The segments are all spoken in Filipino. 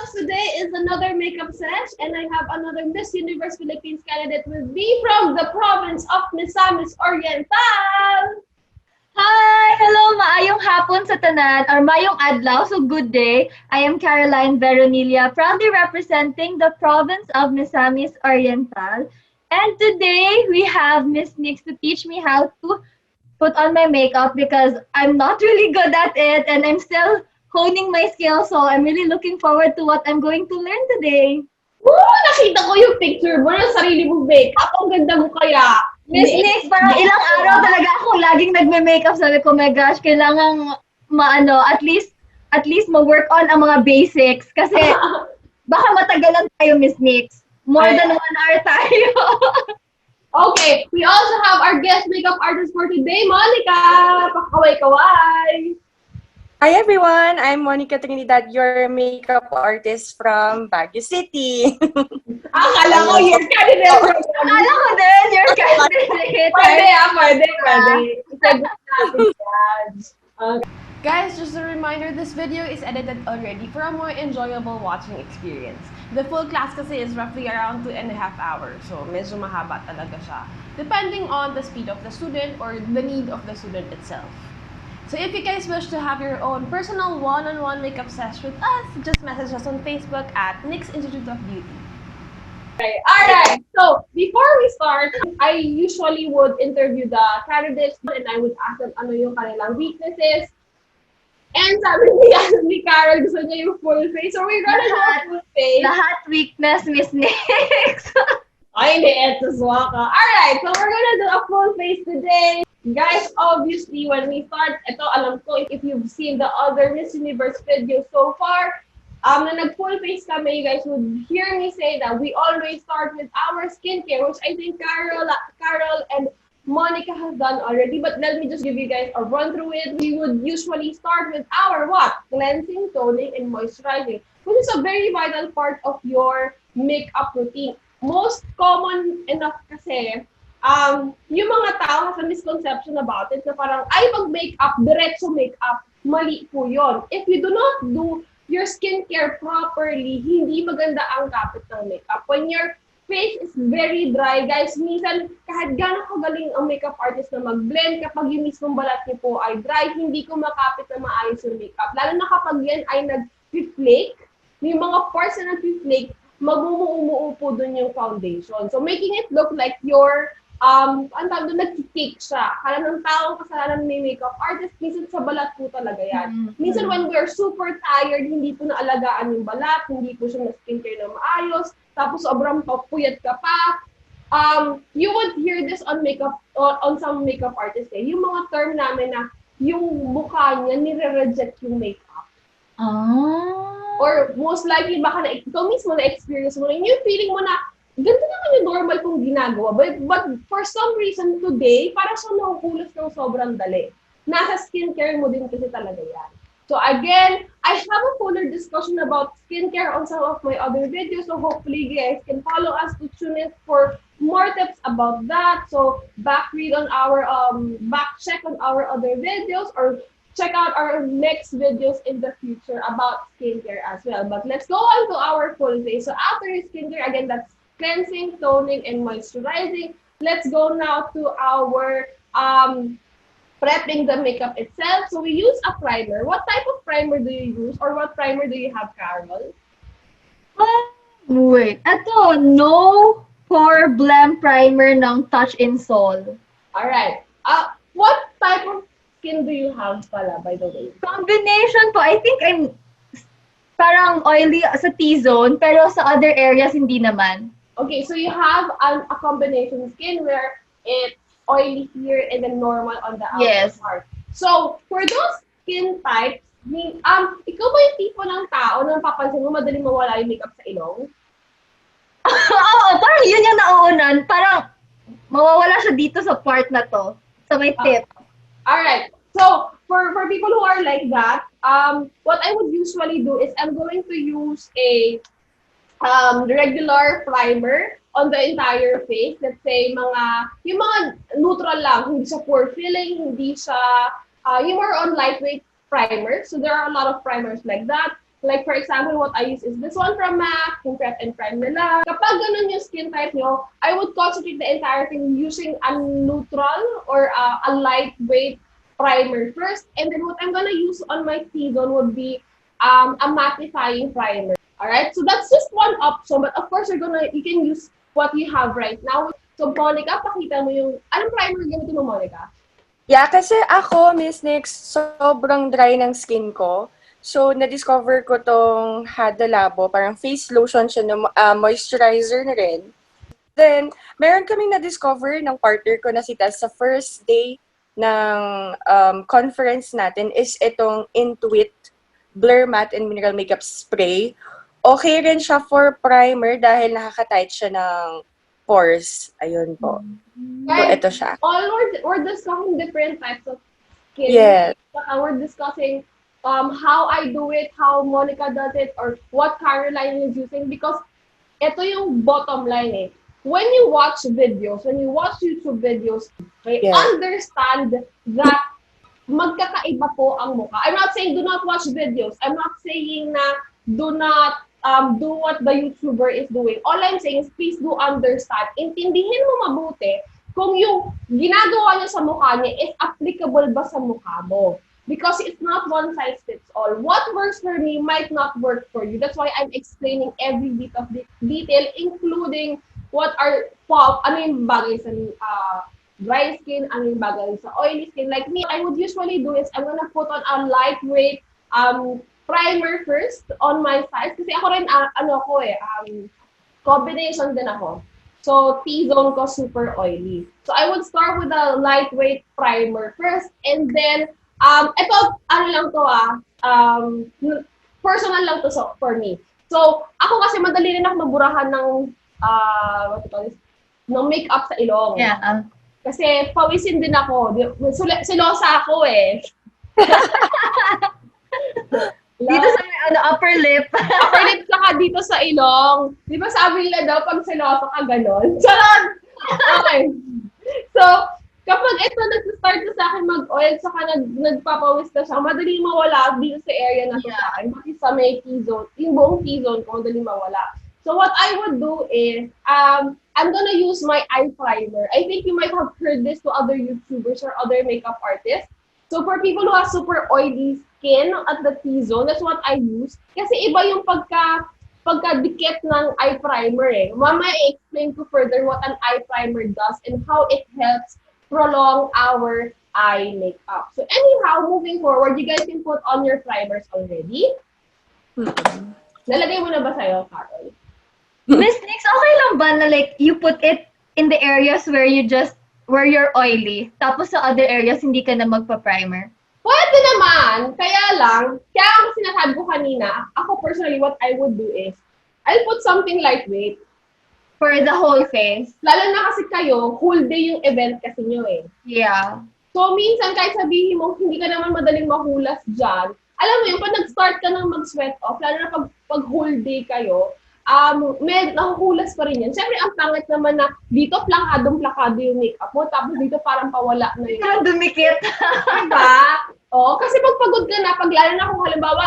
folks! Today is another makeup sesh and I have another Miss Universe Philippines candidate with me from the province of Misamis Oriental! Hi! Hello! Maayong hapon sa tanan or mayong adlaw, so good day. I am Caroline Veronilla, proudly representing the province of Misamis Oriental. And today we have Miss Nix to teach me how to put on my makeup because I'm not really good at it and I'm still honing my skills. So I'm really looking forward to what I'm going to learn today. Woo! Nakita ko yung picture mo ng sarili mong makeup. Ang ganda mo kaya. Miss Nix, parang ilang araw talaga ako laging nagme-makeup. Sabi ko, my gosh, kailangan at least ma-work on ang mga basics. Kasi baka matagalan tayo, Miss Nix. More than 1 hour tayo. Okay, we also have our guest makeup artist for today, Monica! Pakaway-kaway! Hi everyone, I'm Monica Trinidad, your makeup artist from Baguio City. Akala ko you're candidate. Akala ko din, you're candidate. Pwede. Guys, just a reminder, this video is edited already for a more enjoyable watching experience. The full class kasi is roughly around 2.5 hours, so medyo mahaba talaga siya, depending on the speed of the student or the need of the student itself. So if you guys wish to have your own personal one-on-one makeup session with us, just message us on Facebook at NIX Institute of Beauty. Alright, so before we start, I usually would interview the candidates and I would ask them ano yung kanilang weaknesses. And sabi ni Carol, gusto niya yung full face. So we're gonna do a full face. Lahat weakness, Miss Nix. Ay, hindi, eto swaka. Alright, so we're gonna do a full face today. Guys, obviously, when we start, ito alam ko, if you've seen the other Miss Universe videos so far, na nag-full face kami, you guys would hear me say that we always start with our skincare, which I think Carol and Monica has done already. But let me just give you guys a run through it. We would usually start with our what? Cleansing, toning, and moisturizing, which is a very vital part of your makeup routine. Most common enough kasi, yung mga tao has a misconception about it na parang, ay, pag-makeup, diretso makeup, mali po yun. If you do not do your skincare properly, hindi maganda ang kapit ng makeup. When your face is very dry, guys, minsan, kahit gano'ng kagaling ang makeup artist na mag-blend, kapag yung mismong balat niyo po ay dry, hindi ko makapit na maayos yung makeup. Lalo na kapag yan ay nag-flake, yung mga parts na nag-flake, mag-umuumuo po dun yung foundation. So, making it look like your ang tawag doon, nag-cake siya. Kala ng taong kasalanan may makeup artist, minsan sa balat po talaga yan. Minsan when we're super tired, hindi po naalagaan yung balat, hindi po siya na-skincare na maayos, tapos sobrang puyat ka pa. You would hear this on on some makeup artists. Yung mga term namin na yung mukha niya, nire-reject yung makeup. Or most likely, baka na ikaw mismo na-experience mo na yung feeling mo na ganito naman yung normal kong ginagawa. But for some reason today, parang siya nakukulos ng sobrang dali. Nasa skincare mo din kasi talaga yan. So again, I have a fuller discussion about skincare on some of my other videos. So hopefully you guys can follow us to tune in for more tips about that. So back check on our other videos or check out our next videos in the future about skincare as well. But let's go on to our full face. So after your skincare, again, that's cleansing, toning, and moisturizing. Let's go now to our prepping the makeup itself. So we use a primer. What type of primer do you use or what primer do you have, Carol? Wait, ito, no pore blem primer ng Touch in Sol. Alright. What type of skin do you have pala, by the way? Combination po, I think I'm parang oily sa T-zone, pero sa other areas hindi naman. Okay, so you have a combination skin where it's oily here and then normal on the outer part. So, for those skin types, ikaw ba yung tipo ng tao na papansin mo madaling mawala yung makeup sa ilong? Oo, parang yun yung nauunan. Parang mawawala siya dito sa part na to, sa may tip. Alright, so for people who are like that, what I would usually do is I'm going to use a regular primer on the entire face. Let's say, yung mga neutral lang, hindi siya pore filling, hindi siya, yung more on lightweight primer. So there are a lot of primers like that. Like, for example, what I use is this one from MAC, yung Prep and Prime nila. Kapag ganun yung skin type nyo, I would concentrate the entire thing using a neutral or a lightweight primer first. And then what I'm gonna use on my T-zone would be a mattifying primer. Alright? So that's just one option. But of course, you can use what you have right now. So, Monica, pakita mo yung, anong primer gamitin mo, Monica? Yeah, kasi ako, Miss Nix, sobrang dry ng skin ko. So, na-discover ko tong Hada Labo, parang face lotion siya na moisturizer na rin. Then, meron kaming na-discover ng partner ko na si Tess sa first day ng conference natin is itong Intuit Blur Matte and Mineral Makeup Spray. Okay rin siya for primer dahil nakaka-tight siya ng pores. Ayun po. So, ito siya. All we're discussing different types of skin. Yes. We're discussing how I do it, how Monica does it, or what Caroline is using because ito yung bottom line eh. When you watch videos, when you watch YouTube videos, okay, understand that magkakaiba po ang mukha. I'm not saying do not watch videos. I'm not saying na do not do what the YouTuber is doing. All I'm saying is please do understand. Intindihin mo mabuti kung yung ginagawa niya sa mukha niya is applicable ba sa mukha mo. Because it's not one size fits all. What works for me might not work for you. That's why I'm explaining every bit of detail, including what are ano yung bagay sa dry skin, ano yung bagay sa oily skin. Like me, I would usually do is I'm gonna put on a lightweight primer first on my sides. Kasi ako rin, combination din ako. So, T-zone ko super oily. So, I would start with a lightweight primer first and then ito, ano lang to personal lang to for me. So, ako kasi madali rin ako maburahan ng, ng makeup sa ilong. Yeah. Kasi pawisin din ako. Silosa ako eh. Dito sa upper lip. Upper lip saka dito sa ilong. Di ba sabi nila daw pag silosa ka ganon? Charot! Okay. So, kapag ito nag-start na sa akin mag-oil, saka nagpapawis na siya, madali mawala dito sa area na to sa akin. Pati sa may T-zone, yung buong T-zone ko, madali mawala. So what I would do is, I'm gonna use my eye primer. I think you might have heard this to other YouTubers or other makeup artists. So for people who have super oily skin at the T-zone, that's what I use. Kasi iba yung pagkadikit ng eye primer eh. Mamaya i-explain ko further what an eye primer does and how it helps prolong our eye makeup. So anyhow, moving forward, you guys can put on your primers already. Nalagay mo na ba sa'yo, Carol? Miss Nix, okay lang ba na like you put it in the areas where you're oily, tapos sa other areas hindi ka na magpa-primer? Pwede naman. Kaya ako sinasabi ko kanina, ako personally, what I would do is, I'll put something lightweight. For the whole face? Lalo na kasi kayo, whole day yung event kasi nyo eh. Yeah. So, minsan kahit sabihin mo, hindi ka naman madaling mahulas dyan, alam mo yun, pag nag-start ka ng mag-sweat off, lalo na pag whole day kayo, may nahuhulas pa rin yan. Siyempre, ang pangit naman na dito plakado yung makeup mo, tapos dito parang pawala na yun. Dumikit. Diba? Oo, kasi pag pagod ka na, pag lalo na kung halimbawa,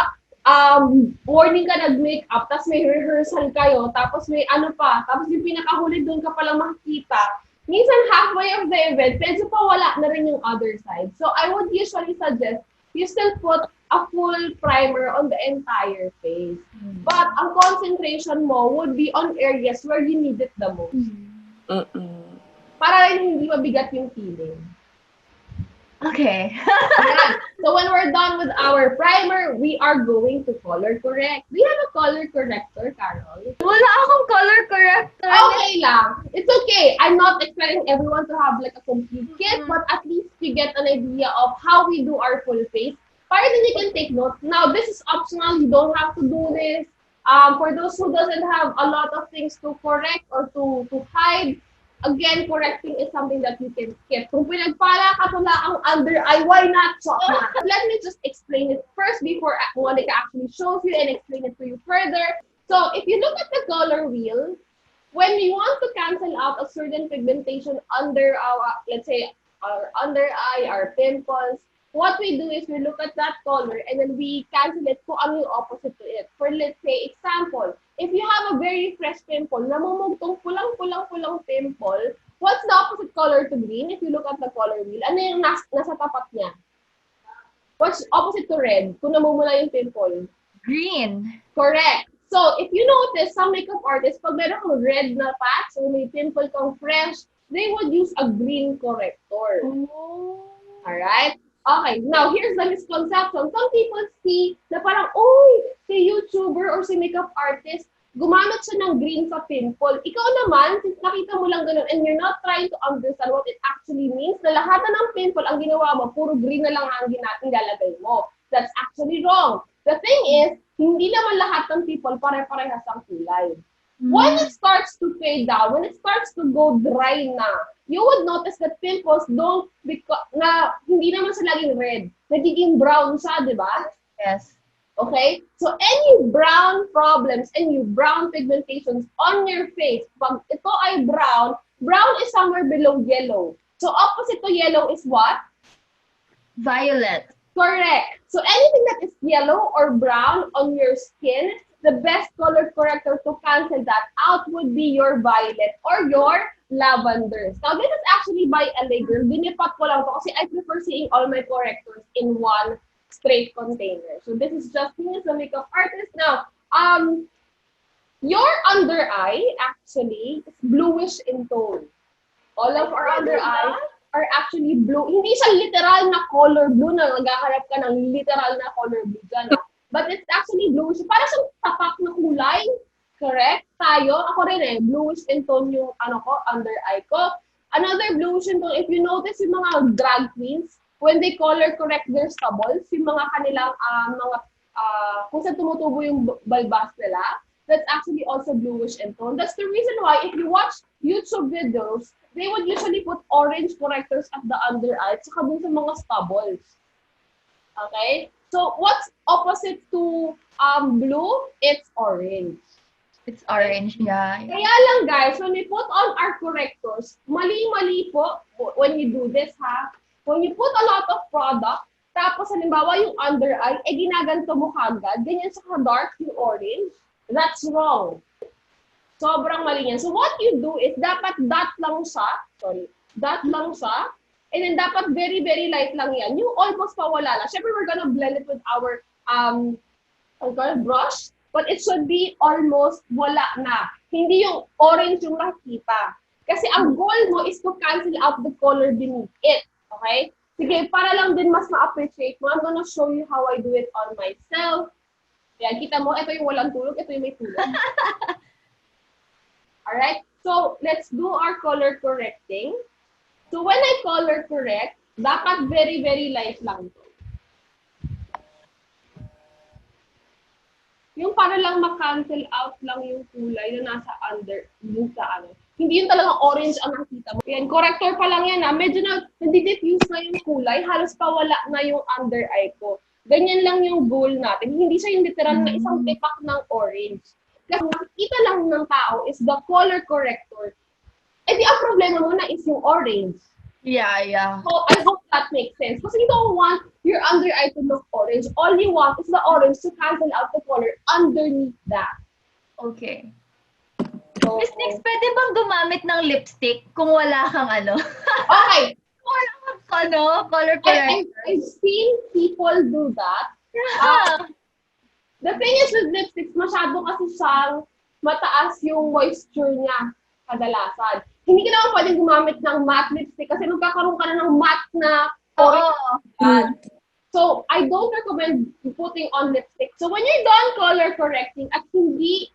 morning ka nag-makeup, tapos may rehearsal kayo, tapos may tapos yung pinakahuli doon ka palang makikita, minsan halfway of the event, medyo pawala na rin yung other side. So, I would usually suggest you still put a full primer on the entire face. But ang concentration mo would be on areas where you need it the most. Para hindi mabigat yung feeling. Okay. So when we're done with our primer, we are going to color correct. Do you have a color corrector, Carol? Wala akong color corrector. Okay lang. It's okay. I'm not expecting everyone to have like a complete kit, but at least you get an idea of how we do our full face. Para then you can take note. Now, this is optional. You don't have to do this. For those who doesn't have a lot of things to correct or to hide, again, correcting is something that you can skip. Kung pinagpala ka tula ang under eye, why not? So, let me just explain it first before Monica actually shows you and explain it to you further. So, if you look at the color wheel, when we want to cancel out a certain pigmentation under our, let's say, our under eye, our pimples, what we do is we look at that color and then we cancel it kung ano yung opposite to it. For let's say, example, if you have a very fresh pimple, namumugtong pulang-pulang-pulang pimple, what's the opposite color to green? If you look at the color wheel, ano yung nasa tapat niya? What's opposite to red? Kung namumula yung pimple. Green. Correct. So, if you notice, some makeup artists, pag meron kang red na patch or may pimple kang fresh, they would use a green corrector. Oh. Alright? Okay, now here's the misconception. Some people see na parang, uy, si YouTuber or si makeup artist, gumamit siya ng green sa pimple. Ikaw naman, since nakita mo lang ganun and you're not trying to understand what it actually means, na lahat ng pimple ang ginawa mo, puro green na lang ang nilalagay mo. That's actually wrong. The thing is, hindi naman lahat ng people pare-parehas ang kulay. When it starts to fade down, when it starts to go dry na, you would notice that pimples don't, na hindi naman siya laging red. Nagiging brown siya, di ba? Yes. Okay? So, any brown problems, any brown pigmentations on your face, pag ito ay brown, brown is somewhere below yellow. So, opposite to yellow is what? Violet. Correct. So, anything that is yellow or brown on your skin, the best color corrector to cancel that out would be your violet or your lavenders. Now, this is actually by a girl. Binipat ko lang to kasi I prefer seeing all my correctors in one straight container. So, this is just me as a makeup artist. Now, your under eye actually is bluish in tone. All of our under eye are actually blue. Hindi siya literal na color blue na naghaharap ka ng literal na color blue dyan. But it's actually bluish. Para siyang tapak na kulay. Correct? Tayo, ako rin bluish in tone yung under eye ko. Another bluish in tone, if you notice yung mga drag queens, when they color correct their stubbles, yung mga kanilang kung saan tumutubo yung balbas nila, that's actually also bluish in tone. That's the reason why if you watch YouTube videos, they would usually put orange correctors at the under eye saka dun sa mga stubbles. Okay? So, what's opposite to blue? It's orange. It's orange, yeah. Kaya lang guys, when we put on our correctors, mali-mali po when you do this ha. When you put a lot of product, tapos halimbawa yung under eye, ginaganto mo kagad, ganyan sa dark yung orange, that's wrong. Sobrang mali yan. So what you do is dapat dot lang siya, and then dapat very, very light lang yan. Yung almost pawala na. Siyempre, we're gonna blend it with our brush, but it should be almost wala na. Hindi yung orange yung nakikita. Kasi ang goal mo is to cancel out the color beneath it. Okay? Sige, para lang din mas ma-appreciate mo, I'm gonna show you how I do it on myself. Yan, kita mo, ito yung walang tulog, ito yung may tulog. Alright? So, let's do our color correcting. So, when I color correct, dapat very, very light lang to. Yung para lang ma-cancel out lang yung kulay na nasa under, yung sa ano. Hindi yung talagang orange ang nakita mo. Yan, corrector pa lang yan ha. Medyo na, nadi-diffuse na yung kulay, halos pawala na yung under eye ko. Ganyan lang yung goal natin. Hindi siya yung literal na isang tipak ng orange. Kasi nakikita lang ng tao is the color corrector. Eh di ang problema mo na is yung orange. Yeah. So I hope that makes sense. Kasi you don't want your under eye to look orange. All you want is the orange to cancel out the color underneath that. Okay. So, Miss Nix, pwede bang gumamit ng lipstick kung wala kang ano? okay. Wala kang color corrector. I've seen people do that. The thing is with lipsticks, masyado kasi siyang mataas yung moisture niya kadalasan. Hindi ka naman pwedeng gumamit ng matte lipstick kasi magkakaroon ka na ng matte na orange. So, I don't recommend putting on lipstick. So, when you're done color correcting at hindi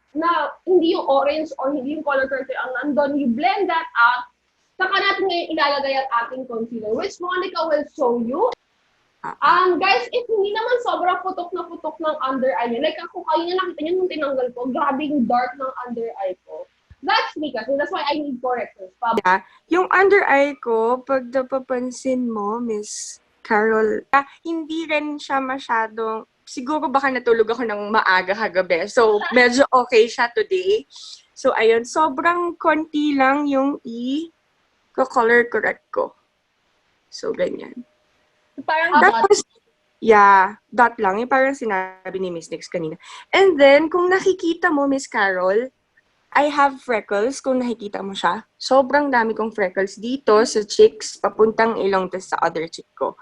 yung orange or hindi yung color corrector ang nandun, you blend that out. Saka natin ngayon ilalagay ang ating concealer, which Monica will show you. Guys, if hindi naman sobrang putok ng under eye niyo, like ako kayo na nakita niyo nung tinanggal ko, grabe yung dark ng under eye ko. That's me kasi that's why I need correctors. Yeah. Yung under eye ko, pag napapansin mo, Miss Carol, hindi rin siya masyadong, siguro baka natulog ako ng maaga kagabi. So, medyo okay siya today. So, ayun, sobrang konti lang yung i-color correct ko. So, ganyan. parang dot. Tapos, yeah, dot lang. Yung parang sinabi ni Miss Nix kanina. And then, kung nakikita mo, Miss Carol, I have freckles, kung nakikita mo siya. Sobrang dami kong freckles dito sa cheeks, papuntang ilong, tas sa other cheek ko.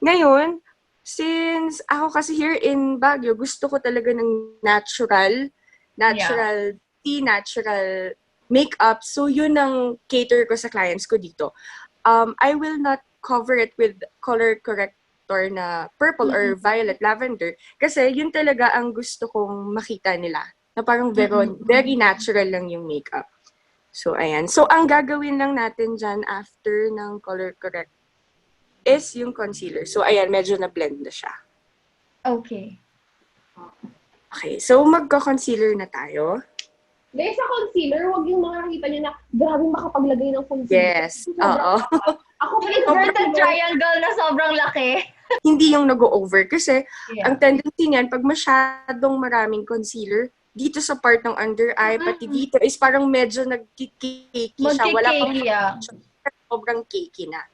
Ngayon, since ako kasi here in Baguio, gusto ko talaga ng natural tea, natural makeup. So, yun ang cater ko sa clients ko dito. I will not cover it with color corrector na purple or violet, lavender. Kasi yun talaga ang gusto kong makita nila. Na parang very natural lang yung makeup. So, ayan. So, ang gagawin lang natin dyan after ng color correct is yung concealer. So, ayan, medyo na-blend na siya. Okay. Okay, so magka-concealer na tayo. Dahil sa concealer, wag yung mga nakita nyo na grabing makapaglagay ng concealer. Yes, oo. Ako Inverted triangle na sobrang laki. Hindi yung nag-over. Kasi, Yeah. ang tendency niyan, pag masyadong maraming concealer, dito sa part ng under eye, pati dito, is parang medyo nagkikiki siya. Wala pang sobrang cakey na.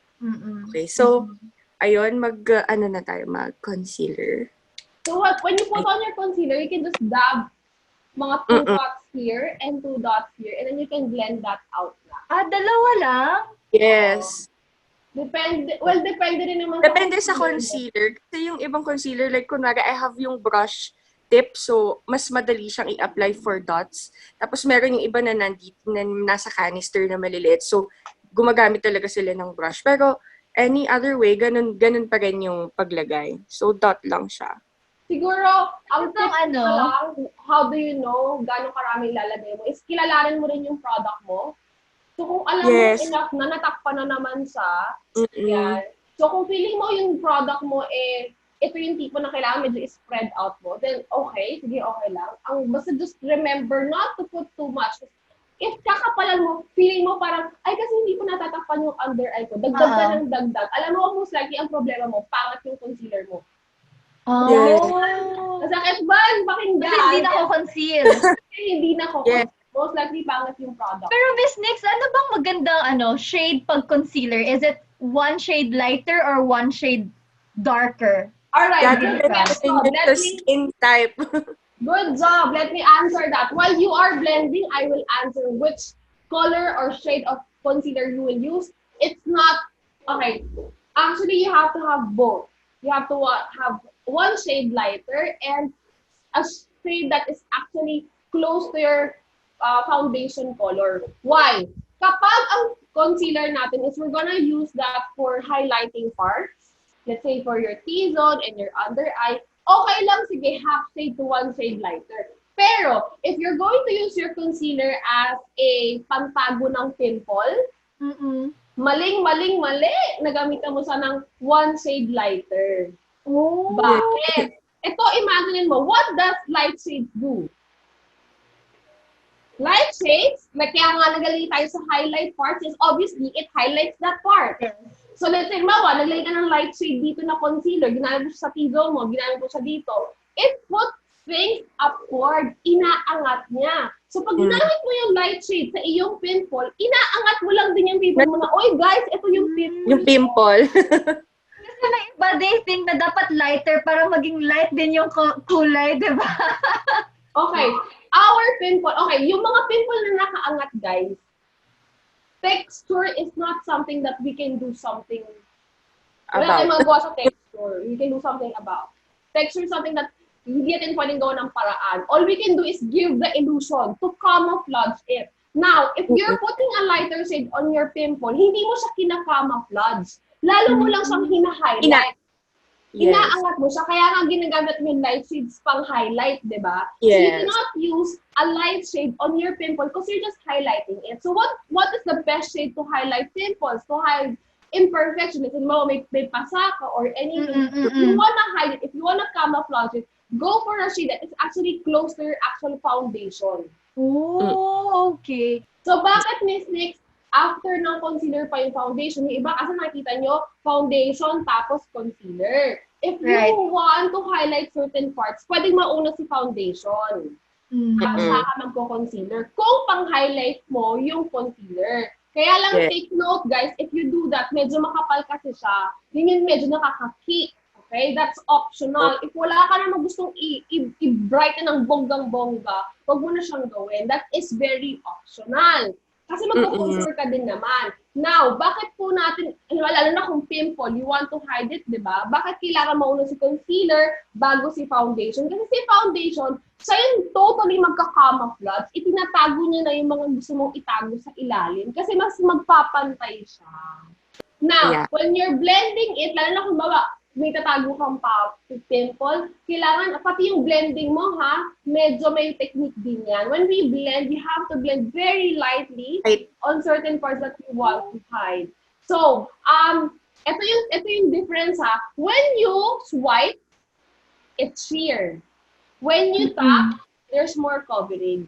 Okay, so, ayun, mag-concealer. So when you put on your concealer, you can just dab mga 2 dots here and 2 dots here, and then you can blend that out na. Dalawa lang? Yes. Depende rin naman Depende sa concealer. Kasi yung ibang concealer, like kunwari, I have yung brush tip, so mas madali siyang i-apply for dots. Tapos meron yung iba na nasa canister na maliliit. So, gumagamit talaga sila ng brush. Pero, any other way, ganun pa rin yung paglagay. So, dot lang siya. Siguro, ang Ito tip lang, how do you know gano'ng karaming lalagay mo, is kilalanin mo rin yung product mo. So, kung alam mo enough na natakpan na naman siya, yan. So, kung feeling mo yung product mo, ito yung tipo na kailangan medyo spread out mo, then okay, sige, okay lang. Basta just remember not to put too much. If kakapalan mo, feeling mo parang, ay kasi hindi ko natatakpan yung under eye ko, dagdag ka ng dagdag. Alam mo, most likely ang problema mo, pangat yung concealer mo. Yes. Masakit ba? Pakinggan. Kasi hindi na ako conceal. Hindi na ako. Yes. Most likely pangat yung product. Pero Miss Nix, ano bang magandang shade pag concealer? Is it one shade lighter or one shade darker? Alright, That good depends on the skin type. Good job. Let me answer that. While you are blending, I will answer which color or shade of concealer you will use. It's not, okay. Actually, you have to have both. You have to have one shade lighter and a shade that is actually close to your foundation color. Why? Kapag ang concealer natin is we're gonna use that for highlighting parts, let's say for your T-zone and your under eye, okay lang, sige, half shade to one shade lighter. Pero, if you're going to use your concealer as a pantago ng pimple, mali, nagamitan mo siya ng one shade lighter. Oh. Bakit? Ito, imagine mo, what does light shades do? Light shades, like kaya nga nagalagay tayo sa highlight parts, is obviously, it highlights that part. Yes. So let's say, mawa, naglagay ka ng light shade dito na concealer, ginamit mo siya sa T-zone mo, ginamit mo siya dito. It puts things upward, inaangat niya. So pag ginamit mo yung light shade sa iyong pimple, inaangat mo lang din yung pimple mo na, oy guys, ito yung pimple. Yung pimple. Kasi may iba, they think na dapat lighter para maging light din yung kulay, di ba? Okay, our pimple, okay, yung mga pimple na nakaangat, guys, texture is not something that we can do something wala tayong magawa sa texture. We can do something about. Texture is something that hindi natin pwedeng gawa ng paraan. All we can do is give the illusion to camouflage it. Now, if you're putting a lighter shade on your pimple, hindi mo siya kina-camouflage. Lalo mo lang siyang hina-highlight. Inaangat mo siya. Kaya nga ginagamit mo yung light shades pang highlight, di ba? Yes. So you cannot use a light shade on your pimple because you're just highlighting it. So what is the best shade to highlight pimples? To hide imperfection. If may pasaka or anything. If you wanna hide it, if you wanna camouflage it, go for a shade that is actually close to your actual foundation. Oh, okay. So bakit, Miss Nix, after ng concealer pa yung foundation, yung iba kasi nakita nyo, foundation tapos concealer. If you want to highlight certain parts, pwedeng mauna si foundation. Saka magko-concealer. Kung pang-highlight mo yung concealer. Kaya lang Yeah. take note, guys, if you do that, medyo makapal kasi siya. Yun medyo nakaka-kick. Okay? That's optional. If wala ka naman gustong i-brighten ng bonggang-bongga, wag mo na siyang gawin. That is very optional. Kasi magko-contour ka din naman. Now, bakit po natin, lalo na kung pimple, you want to hide it, di ba? Bakit kailangan mauna si concealer bago si foundation? Kasi si foundation, siya yung totally magka-camouflage, itinatago niya na yung mga gusto mong itago sa ilalim kasi mas magpapantay siya. Now, when you're blending it, lalo na kung may tatago kang pimple, kailangan, pati yung blending mo ha, medyo may technique din yan. When we blend, you have to blend very lightly on certain parts that you want to hide. So, ito yung difference ha. When you swipe, it's sheer. When you tap, there's more coverage.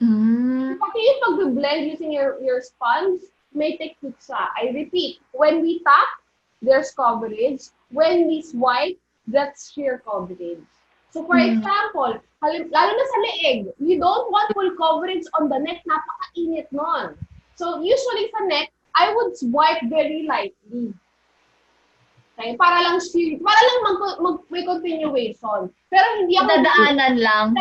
Pati yung pag-blend using your sponge, may technique siya. I repeat, when we tap, there's coverage. When we swipe, that's sheer coverage. So for example, lalo na sa leeg, you don't want full coverage on the neck, napakainit nun. So usually sa neck, I would swipe very lightly. Okay? Para lang sheer, para lang may continuation. Pero hindi ako... Dadaanan lang.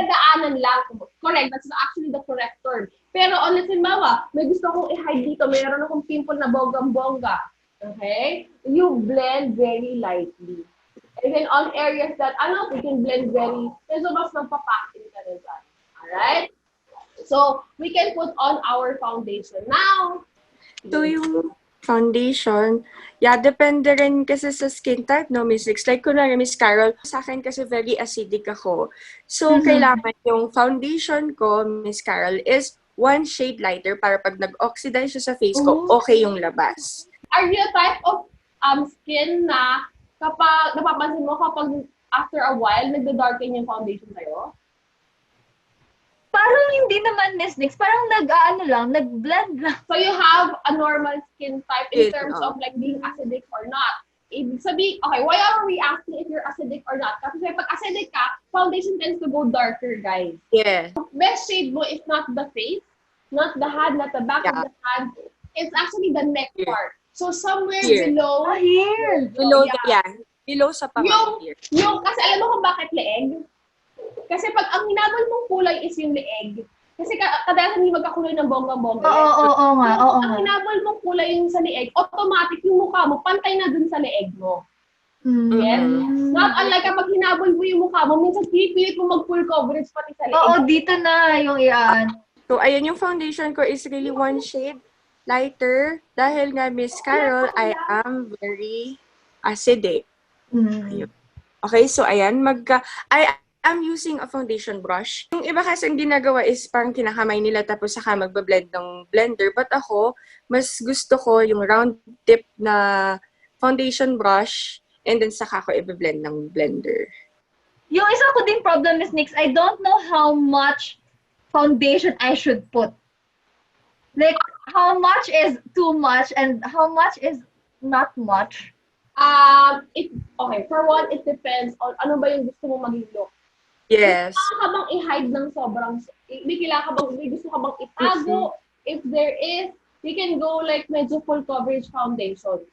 Correct, that's actually the correct term. Pero honestly, may gusto kong i-hide dito, mayroon akong pimple na bonggang-bongga. Okay? You blend very lightly. And then on areas that, we can blend medyo mas magpapakin ka na dyan. Alright? So, we can put on our foundation now. So, yung foundation, depende rin kasi sa skin type, no, Miss Rix? Like, kunwari, Miss Carol, sa akin kasi very acidic ako. So, kailangan yung foundation ko, Miss Carol, is one shade lighter para pag nag-oxidize siya sa face ko, okay yung labas. Are you a type of skin na kapag napapansin mo kapag after a while nagda-darken yung foundation sa'yo? Parang hindi naman, Miss Nix. Parang nag-blend lang. So you have a normal skin type in terms of like being acidic or not. Ibig sabihin, okay, why are we asking if you're acidic or not? Kasi pag acidic ka, foundation tends to go darker, guys. Yeah. Best shade mo is not the face, not the hand, not the back of the hand. It's actually the neck part. So somewhere below here. Below sa pangit here. Kasi alam mo kung bakit leeg? Kasi pag ang hinabol mong kulay is yung leeg. Kasi kadalasan hindi magkakulay ng bonggang-bongga. Oo nga. Ang hinabol mong kulay yung sa leeg, automatic yung mukha mo, pantay na dun sa leeg mo. Yes? Not unlike kapag hinabol mo yung mukha mo, minsan pipilit mo mag-full coverage pati sa leeg. Oo, dito na yung iyan. So, ayun yung foundation ko is really one shade lighter. Dahil nga, Miss Carol, I am very acidic. Okay, so ayan, I am using a foundation brush. Yung iba kasi ang ginagawa is parang kinakamay nila tapos saka magbablend ng blender. But ako, mas gusto ko yung round tip na foundation brush and then saka ko i-blend ng blender. Yung isa ko din problem is, Nix, I don't know how much foundation I should put. Like, how much is too much and how much is not much? Okay, for one, it depends on ano ba yung gusto mo maging look. Yes. Kailangan ka bang i-hide ng sobrang, may gusto ka bang itago? If there is, you can go like medyo full coverage foundation.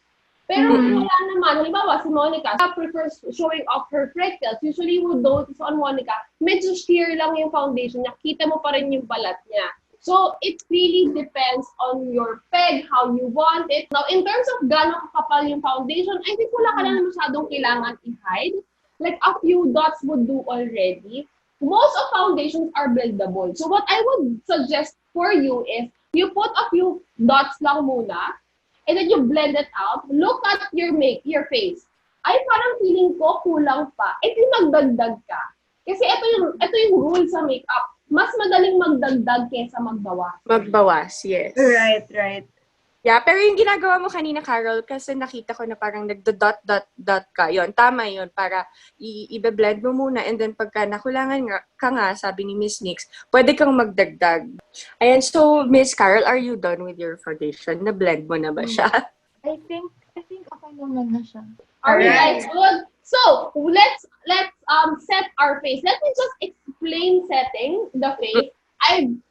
Pero wala naman, halimbawa si Monica, prefers showing off her freckles. Usually you would notice on Monica, medyo sheer lang yung foundation niya, kita mo pa rin yung balat niya. So, it really depends on your peg, how you want it. Now, in terms of gano'ng kakapal yung foundation, I think wala ka na masyadong kailangan i-hide. Like, a few dots would do already. Most of foundations are buildable. So, what I would suggest for you is, you put a few dots lang muna, and then you blend it out. Look at your face. Ay, parang feeling ko kulang pa. Eh, di magdagdag ka. Kasi ito yung rule sa makeup. Mas madaling magdagdag kesa magbawas. Magbawas, yes. Right. Yeah, pero yung ginagawa mo kanina, Carol, kasi nakita ko na parang nagdo-dot ka. Yun, tama yun. Para i-blend mo muna and then pagka nakulangan ka nga, sabi ni Miss Nix, pwede kang magdagdag. Ayan, so Miss Carol, are you done with your foundation? Na-blend mo na ba siya? I think okay naman na siya. Alright, good. So, let's set our face. Let me just explain setting the face.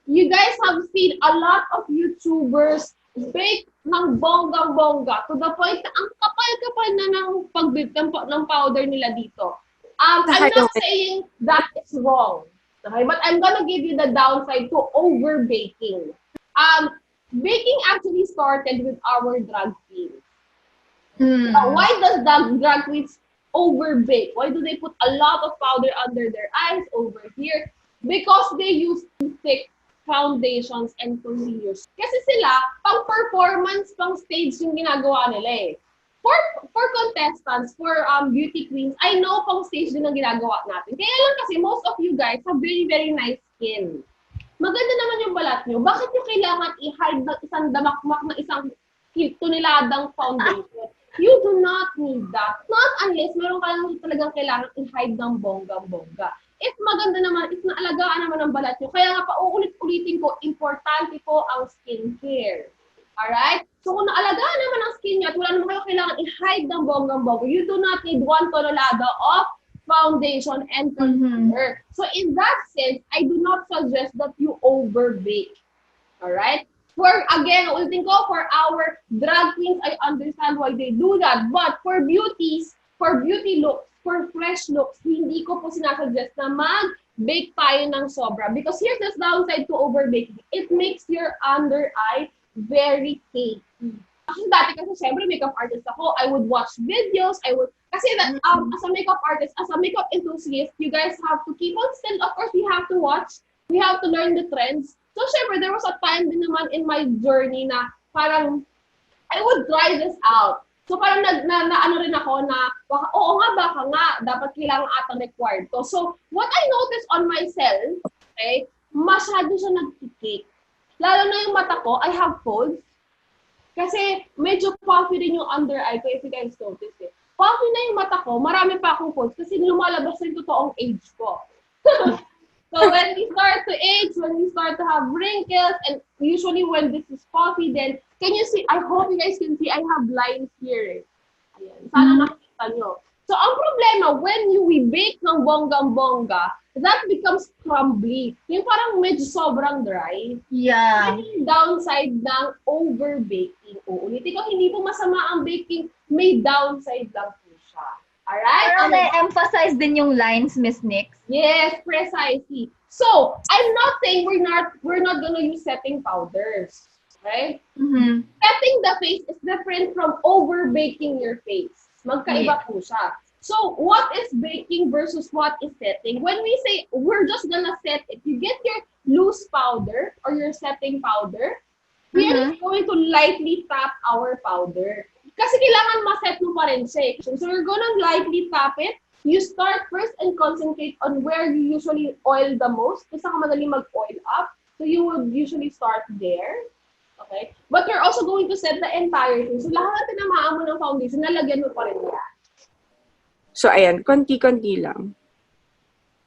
You guys have seen a lot of YouTubers bake ng bonggang-bongga to the point na ang kapal-kapal na ng pag-bake ng powder nila dito. I'm not saying that is wrong. Okay, but I'm gonna give you the downside to over-baking. Baking actually started with our drag queens. Why does the drag queens over-bake? Why do they put a lot of powder under their eyes over here? Because they use thick foundations and concealers. Kasi sila, pang performance, pang stage yung ginagawa nila eh. For contestants, for beauty queens, I know pang stage din ang ginagawa natin. Kaya lang kasi most of you guys have very, very nice skin. Maganda naman yung balat nyo. Bakit nyo kailangan i-hide ng isang damakmak na isang tuneladang foundation? You do not need that. Not unless meron ka lang talagang kailangan i-hide ng bonggang-bongga. If maganda naman, if naalagaan naman ang balat nyo, kaya nga pa uulit-ulitin ko, importante po ang skincare. Alright? So kung naalagaan naman ang skin nyo at wala naman kayo kailangan i-hide ng bonggang-bongga, you do not need 1 tonelada of foundation and concealer. So in that sense, I do not suggest that you overbake. Alright? Again, ulitin ko, for our drag queens, I understand why they do that. But for beauties, for beauty looks, for fresh looks, hindi ko po sinasuggest na mag-bake tayo ng sobra. Because here's the downside to overbaking. It makes your under eye very cakey. Kasi dati kasi syempre makeup artist ako, I would watch videos, kasi that, as a makeup artist, as a makeup enthusiast, you guys have to keep on still, of course, we have to watch, we have to learn the trends. So syempre, there was a time din naman in my journey na parang, I would try this out. So parang ano rin ako na, oo nga, baka nga, dapat kailangan atang required to. So what I noticed on myself, okay, masyado siya nagkikik. Lalo na yung mata ko, I have folds. Kasi medyo puffy rin yung under eye ko, if you guys notice it. Puffy na yung mata ko, marami pa akong folds kasi lumalabas na yung totoong age ko. So when we start to age, when we start to have wrinkles, and usually when this is puffy, then, can you see, I hope you guys can see, I have lines here. Ayan, sana nakikita nyo. So ang problema, when we bake ng bonggang-bongga, that becomes crumbly. Yung parang medyo sobrang dry. Yeah. Yung downside ng over-baking. Uulitin ko, hindi po masama ang baking, may downside lang po siya. Alright? Pero na-emphasize din yung lines, Miss Nix. Yes, precisely. So, I'm not saying we're not gonna use setting powders. Right? Setting the face is different from over-baking your face. Magkaiba po siya. So, what is baking versus what is setting? When we say we're just gonna set it, you get your loose powder or your setting powder, we are going to lightly tap our powder. Kasi kailangan ma-set mo pa rin siya. So, you're gonna lightly tap it. You start first and concentrate on where you usually oil the most. Kasi ka madali mag-oil up. So, you would usually start there. Okay? But you're also going to set the entire thing. So, lahat na tinamaan mo ng foundation, nalagyan mo pa rin yan. So, ayan, konti-konti lang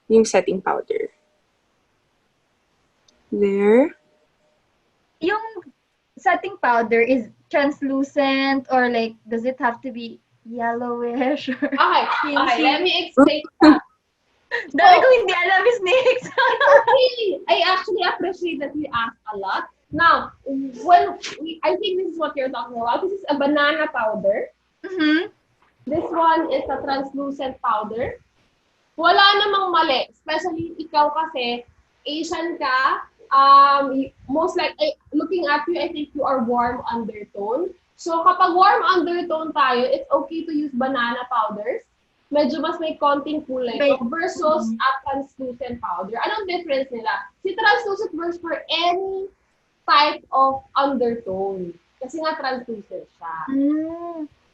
yung setting powder. There. Yung setting powder is translucent or like, does it have to be yellowish? Okay, let me explain that. Dami ko hindi alam, Miss Nix. I actually appreciate that you asked a lot. Now, I think this is what you're talking about. This is a banana powder. This one is a translucent powder. Wala namang mali. Especially ikaw kasi, Asian ka. Most likely, looking at you, I think you are warm undertone. So kapag warm undertone tayo, it's okay to use banana powders. Medyo mas may konting kulay versus a translucent powder. Anong difference nila? Si translucent works for any type of undertone. Kasi nga translucent siya.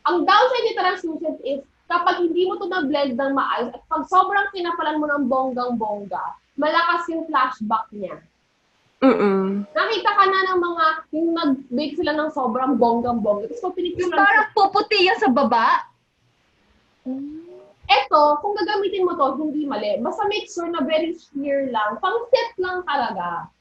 Ang downside ni translucent is kapag hindi mo ito na-blend ng maayos at pag sobrang kinapalan mo ng bonggang-bongga, malakas yung flashback niya. Nakita ka na ng mga, yung nag-bake sila ng sobrang bonggang-bongga. Tapos pag pinicturan, Parang puputi yan sa baba. Eto, kung gagamitin mo to, hindi mali. Basta make sure na very sheer lang. Pang-set lang talaga.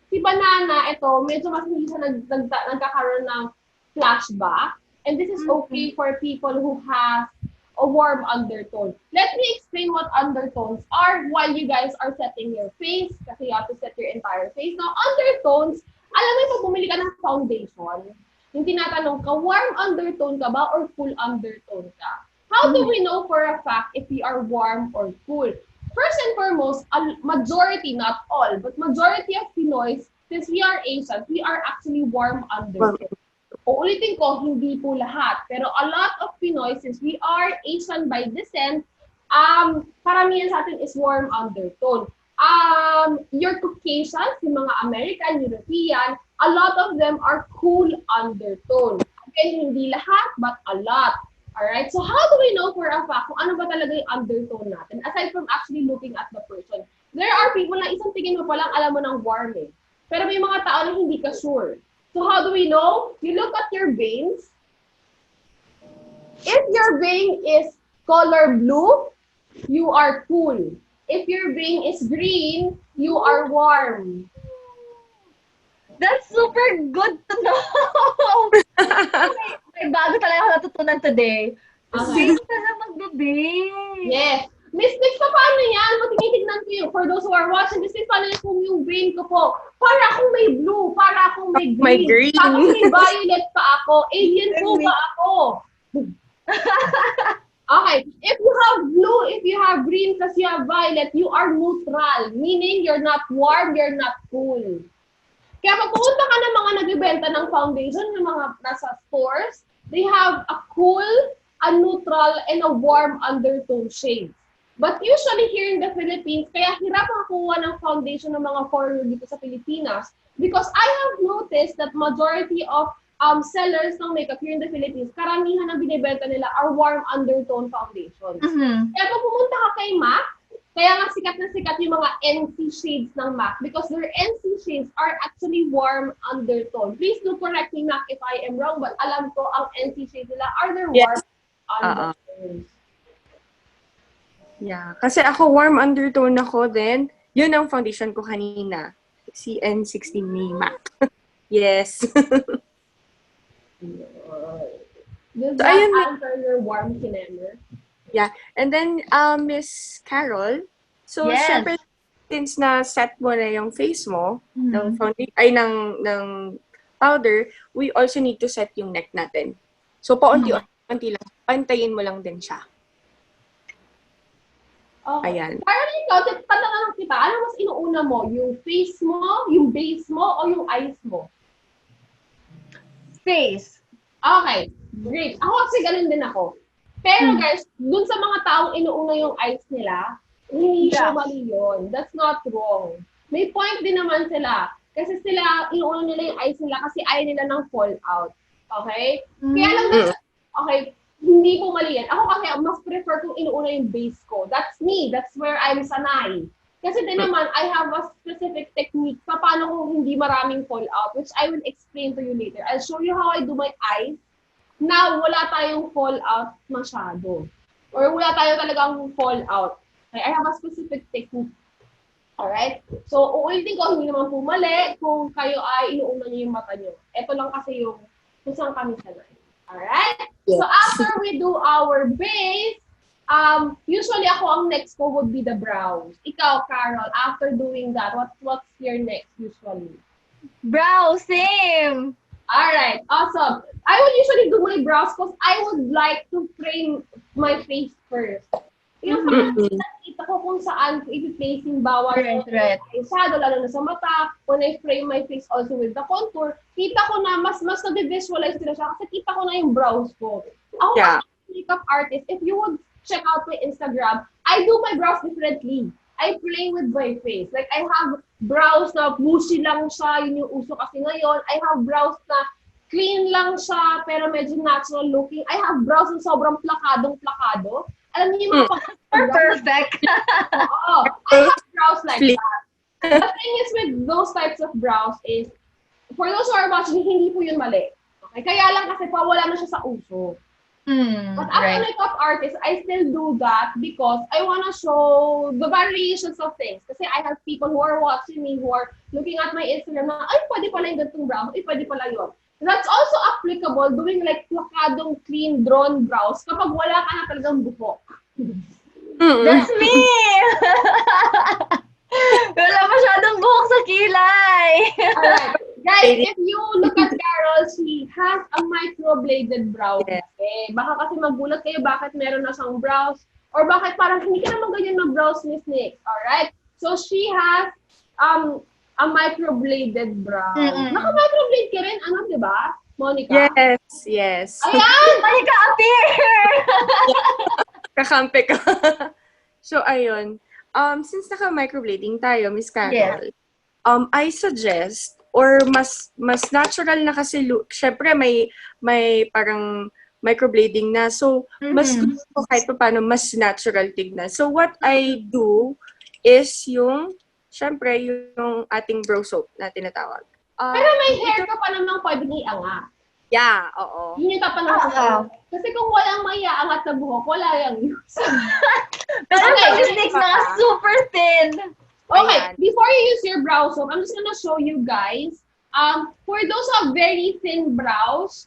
Si banana, ito, medyo mas hindi siya nagkakaroon ng flashback. And this is okay for people who have a warm undertone. Let me explain what undertones are while you guys are setting your face, kasi you have to set your entire face. Now, undertones Alam mo, pag bumili ka ng foundation, yung tinatanong ka, warm undertone ka ba or cool undertone ka? How do we know for a fact if we are warm or cool? First and foremost, a majority, not all, but majority of Pinoys, since we are Asians, we are actually warm undertone. Uulitin ko, hindi po lahat. Pero a lot of Pinoy, since we are Asian by descent, karamihan sa atin is warm undertone. Your Caucasians, yung mga American, European, a lot of them are cool undertone. Again, hindi lahat, but a lot. Alright? So how do we know for a fact kung ano ba talaga yung undertone natin? Aside from actually looking at the person. There are people na isang tingin mo palang alam mo ng warm eh. Pero may mga tao na hindi ka sure. So how do we know? You look at your veins. If your vein is color blue, you are cool. If your vein is green, you are warm. That's super good to know. May bago talaga ako natutunan today. Okay. Safe ka na magbe-bake. Yes. Miss Nix, paano yan? Tinitignan ko yun. For those who are watching, Miss Nix, paano yung vein ko po? Para akong may blue, para akong may green. May green. Tapos may violet pa ako. Alien po ba ako? Okay. If you have blue, if you have green, plus you have violet, you are neutral. Meaning, you're not warm, you're not cool. Kaya pag pumunta ka ng mga nagbibenta ng foundation, ng mga nasa stores, they have a cool, a neutral, and a warm undertone shade. But usually here in the Philippines, kaya hirap makakuha ng foundation ng mga foreigner dito sa Pilipinas because I have noticed that majority of sellers ng makeup here in the Philippines, karamihan ng binibenta nila are warm undertone foundations. Kaya pag pumunta ka kay MAC, kaya nga sikat na sikat yung mga NC shades ng MAC because their NC shades are actually warm undertone. Please do correct me, MAC, if I am wrong, but alam ko ang NC shades nila are their warm undertones. Yeah, kasi ako warm undertone ako din. Yun ang foundation ko kanina. Si N16 ni MAC. Yes. Does So, that ayun, answer your warm kinemer? Yeah. And then, Miss Carol, so, Yes. syempre, since na-set mo na yung face mo, ng ng powder, we also need to set yung neck natin. So, paunti-unti lang, pantayin mo lang din siya. Okay. Ayan. Parang ikaw, tatanong kita, ano mas inuuna mo? Yung face mo, yung base mo, o yung eyes mo? Face. Okay, great. Ako kasi ganun din ako. Pero guys, dun sa mga taong inuuna yung eyes nila, hindi siya mali yun. That's not wrong. May point din naman sila. Kasi sila, inuuna nila yung eyes nila kasi ayaw nila ng fallout. Okay? Kaya lang, okay, hindi po mali yan. Ako kasi, mas prefer kung inuuna yung base ko. That's me. That's where I'm sanay. Kasi din naman, I have a specific technique pa paano kung hindi maraming fallout, which I will explain to you later. I'll show you how I do my eyes. Now, wala tayong fallout masyado. Or wala tayo talagang fallout. Okay? I have a specific technique. Alright? So, uulitin ko, hindi naman po mali kung kayo ay inuuna niyo yung mata niyo. Ito lang kasi yung kung saan kami sanay. Alright? Yes. So, after we do our base, usually ako ang next ko would be the brows. Ikaw, Carol, after doing that, what's your next usually? Brow, same. Alright, awesome. I would usually do my brows because I would like to frame my face first. Yung nakikita ko kung saan ko i-place yung bawat Right. shadow, lalo na sa mata. When I frame my face also with the contour, kita ko na mas na-visualize ko na siya kasi kita ko na yung brows ko. Ako as a makeup artist, if you would check out my Instagram, I do my brows differently. I play with my face. Like, I have brows na bushy lang siya, yun yung uso kasi ngayon. I have brows na clean lang siya, pero medyo natural looking. I have brows na sobrang plakadong-plakado. Alam niyo yung mga Perfect. Oo. I have brows like that. The thing is with those types of brows is, for those who are watching, hindi po yun mali. Okay? Kaya lang kasi pawala na siya sa uso. But as a makeup artist, I still do that because I want to show the variations of things. Kasi I have people who are watching me, who are looking at my Instagram na, ay, pwede pala yung ganitong brow, ay, pwede pala yun. That's also applicable doing like plakadong clean drawn brows kapag wala ka na talagang buhok. That's me! Wala masyadong buhok sa kilay. Alright. Guys, if you look at Carol, she has a microbladed brow. Yes. Eh, baka kasi magulat kayo bakit meron na siyang brows or bakit parang hindi ka naman ganyan mag-brows, Miss Nix. Alright? So, she has a microbladed brow. Naka-microblade ka rin, ano, di ba, Monica? Yes. Ayan! Monica, appear! Kakampi ka. So, ayun. Since naka-microblading tayo, Miss Carol, I suggest, or mas natural na kasi, syempre may parang microblading na. So, mas gusto ko kahit pa paano, mas natural tignan. So, what I do is syempre, yung ating brow soap na tinatawag. Pero may hair ka pa namang pwedeng iangat. Yeah, oo. Yun yung tatanong ko. Kasi kung walang maiaangat na buhok, wala yung use. Pero Okay, pag sticks na super thin. Okay, Ayan. before you use your brow soap, I'm just gonna show you guys. For those who have very thin brows,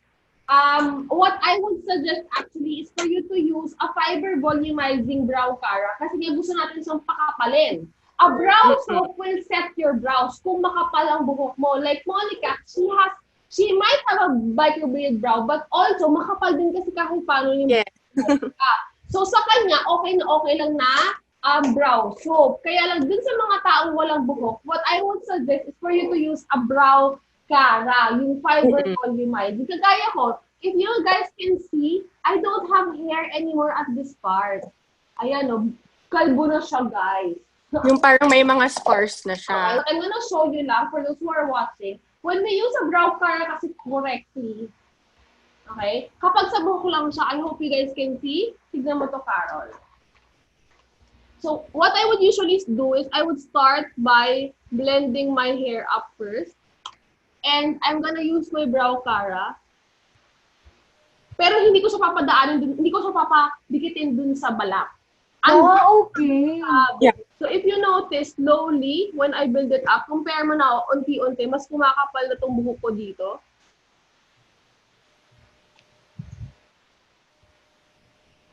what I would suggest actually is for you to use a fiber volumizing brow cara kasi nga gusto natin siyang pakapalin. A brow soap will set your brows kung makapal ang buhok mo. Like Monica, she might have a microbladed brow, but also makapal din kasi kahit paano yung buhok. So sa kanya, okay lang na brow soap. Kaya lang dun sa mga taong walang buhok, what I would suggest is for you to use a brow cara, yung fiber volumizing. Kagaya ko, if you guys can see, I don't have hair anymore at this part. Ayan o, kalbo na siya, guys. Yung parang may mga scars na siya. I'm gonna show you lang for those who are watching. When we use a brow cara kasi correctly, okay, kapag sa buhok lang siya, I hope you guys can see. Tignan mo to, Carol. So, what I would usually do is I would start by blending my hair up first. And I'm gonna use my brow cara. Pero hindi ko siya papadaanin dun, hindi ko siya papadikitin dun sa balak. Okay. So if you notice, slowly, when I build it up, compare mo na unti-unti, mas kumakapal na tong buhok ko dito.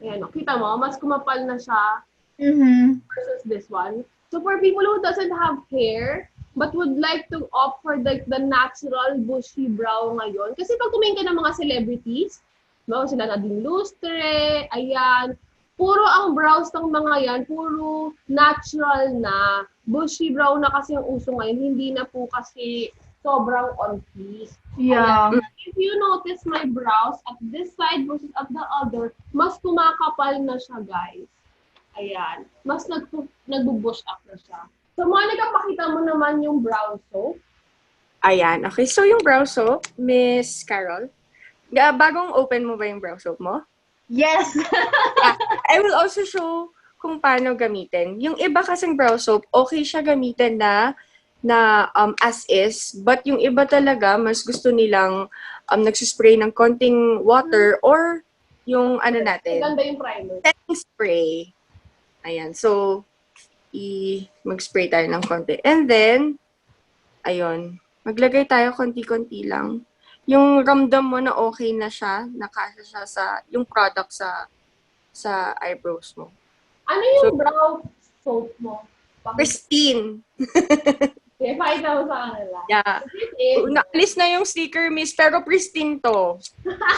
Ayan, kita mo, mas kumapal na siya versus this one. So for people who doesn't have hair, but would like to opt for the natural bushy brow ngayon, kasi pag tumingin ka ng mga celebrities, no, sila Nadine Lustre, ayan, puro ang brows ng mga yan, puro natural na, bushy brow na kasi yung uso ngayon, hindi na po kasi sobrang on piece. Yeah. Ayan. If you notice my brows at this side versus at the other, mas kumakapal na siya, guys. Ayan. Mas nagbubush up na siya. So, Monica, pakita mo naman yung brow soap. Ayan. Okay, so yung brow soap, Miss Carol, bagong open mo ba yung brow soap mo? Yes. I will also show kung paano gamitin. Yung iba kasing brow soap, okay siya gamitin na as is, but yung iba talaga, mas gusto nilang nagsispray ng konting water or yung ano natin, Maganda yung primer. setting spray. Ayan, so, mag-spray tayo ng konti. And then, ayun, maglagay tayo konti-konti lang. Yung ramdam mo na okay na siya, nakasya siya sa, yung product sa eyebrows mo. Ano yung brow soap mo? Pristine. Okay, pakita mo sa kanila. Yeah. This is, Naalis na yung sticker, miss, pero pristine to.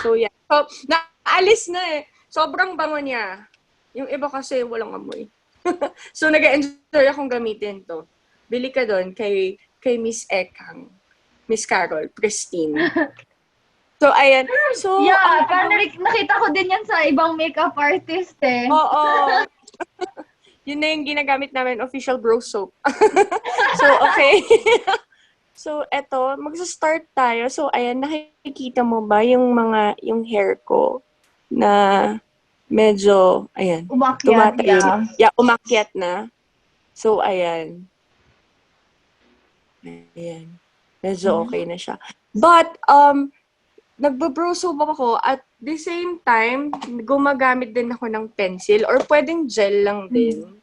So, yeah. So, naalis na eh. Sobrang bango niya. Yung iba kasi walang amoy. So, nag-enjoy akong gamitin to. Bili ka doon kay Miss Ekang. Miss Carol, pristine. So, ayan. So, Yeah, parang nakita ko din yan sa ibang makeup artist eh. oo. Yun na yung ginagamit namin, official brow soap. So, okay. So, eto, magsa-start tayo. So, ayan, nakikita mo ba yung hair ko na medyo, ayan, Umakyat, yeah. Yeah, umakyat na. So, ayan. Ayan. Medyo okay na siya. But, nagbo-brow soap ako at the same time, gumagamit din ako ng pencil or pwedeng gel lang din.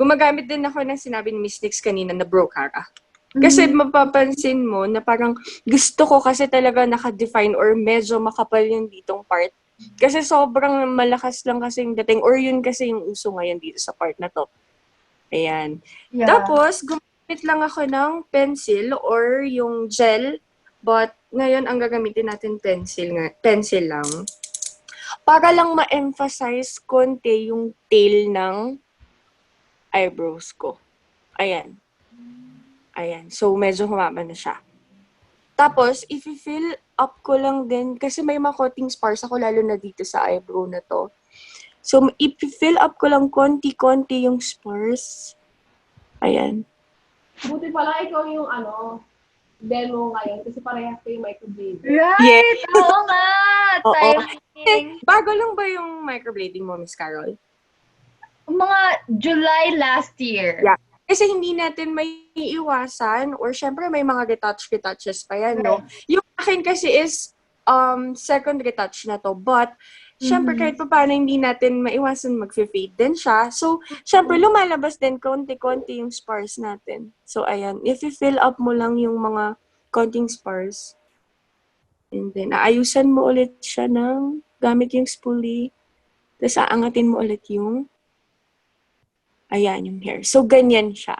Gumagamit din ako ng sinabi ni Miss Nix kanina na brow cara. Kasi mapapansin mo na parang gusto ko kasi talaga naka-define or medyo makapal yung ditong part. Kasi sobrang malakas lang kasi yung dating or yun kasi yung uso ngayon dito sa part na to. Ayan. Yeah. Tapos, gumamit lang ako ng pencil or yung gel But ngayon, ang gagamitin natin pencil lang. Para lang ma-emphasize konti yung tail ng eyebrows ko. Ayan. Ayan. So, medyo humaba na siya. Tapos, i-fill up ko lang din, kasi may mga konting spars ako, lalo na dito sa eyebrow na to. So, i-fill up ko lang konti-konti yung spars. Ayan. Buti pala ikaw yung demo ngayon kasi parehas ko yung microblading. Right! Yes. Oo nga! Oo. Timing. Bago lang ba yung microblading mo, Miss Carol? Mga July last year. Yeah. Kasi hindi natin may iwasan or syempre may mga retouches pa yan, no? Yung akin kasi is second retouch na to. But, syempre kahit pa paano hindi natin maiwasan mag-fade din siya. So, syempre lumalabas din konti-konti yung spars natin. So, ayan. If you fill up mo lang yung mga konting spars, and then aayusan mo ulit siya ng gamit yung spoolie. Tapos aangatin mo ulit yung ayan, yung hair. So, ganyan siya.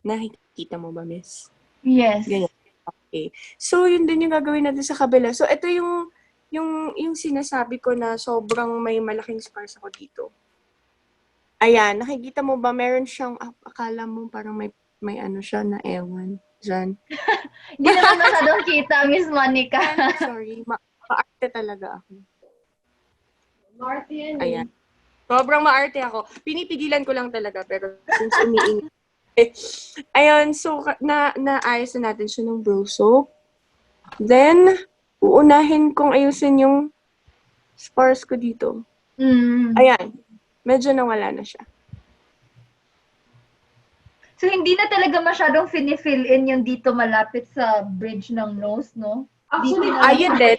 Nakikita mo ba, miss? Yes. Ganyan. Okay. So, yun din yung gagawin natin sa kabila. So, ito yung sinasabi ko na sobrang may malaking scars ako dito. Ayan, nakikita mo ba? Meron siyang, akala mo parang may ano siya na ewan. Diyan. Hindi naman masyadong kita, Miss Monica. Sorry, ma-arte talaga ako. Martin. Ayan. Sobrang maarte ako. Pinipigilan ko lang talaga, pero since umiingit. Ayun, so naayos na natin siya ng brow soap. Then, uunahin kong ayusin yung spars ko dito. Ayan, medyo nawala na siya. So, hindi na talaga masyadong fini-fill in yung dito malapit sa bridge ng nose, no? Actually, Ayun din.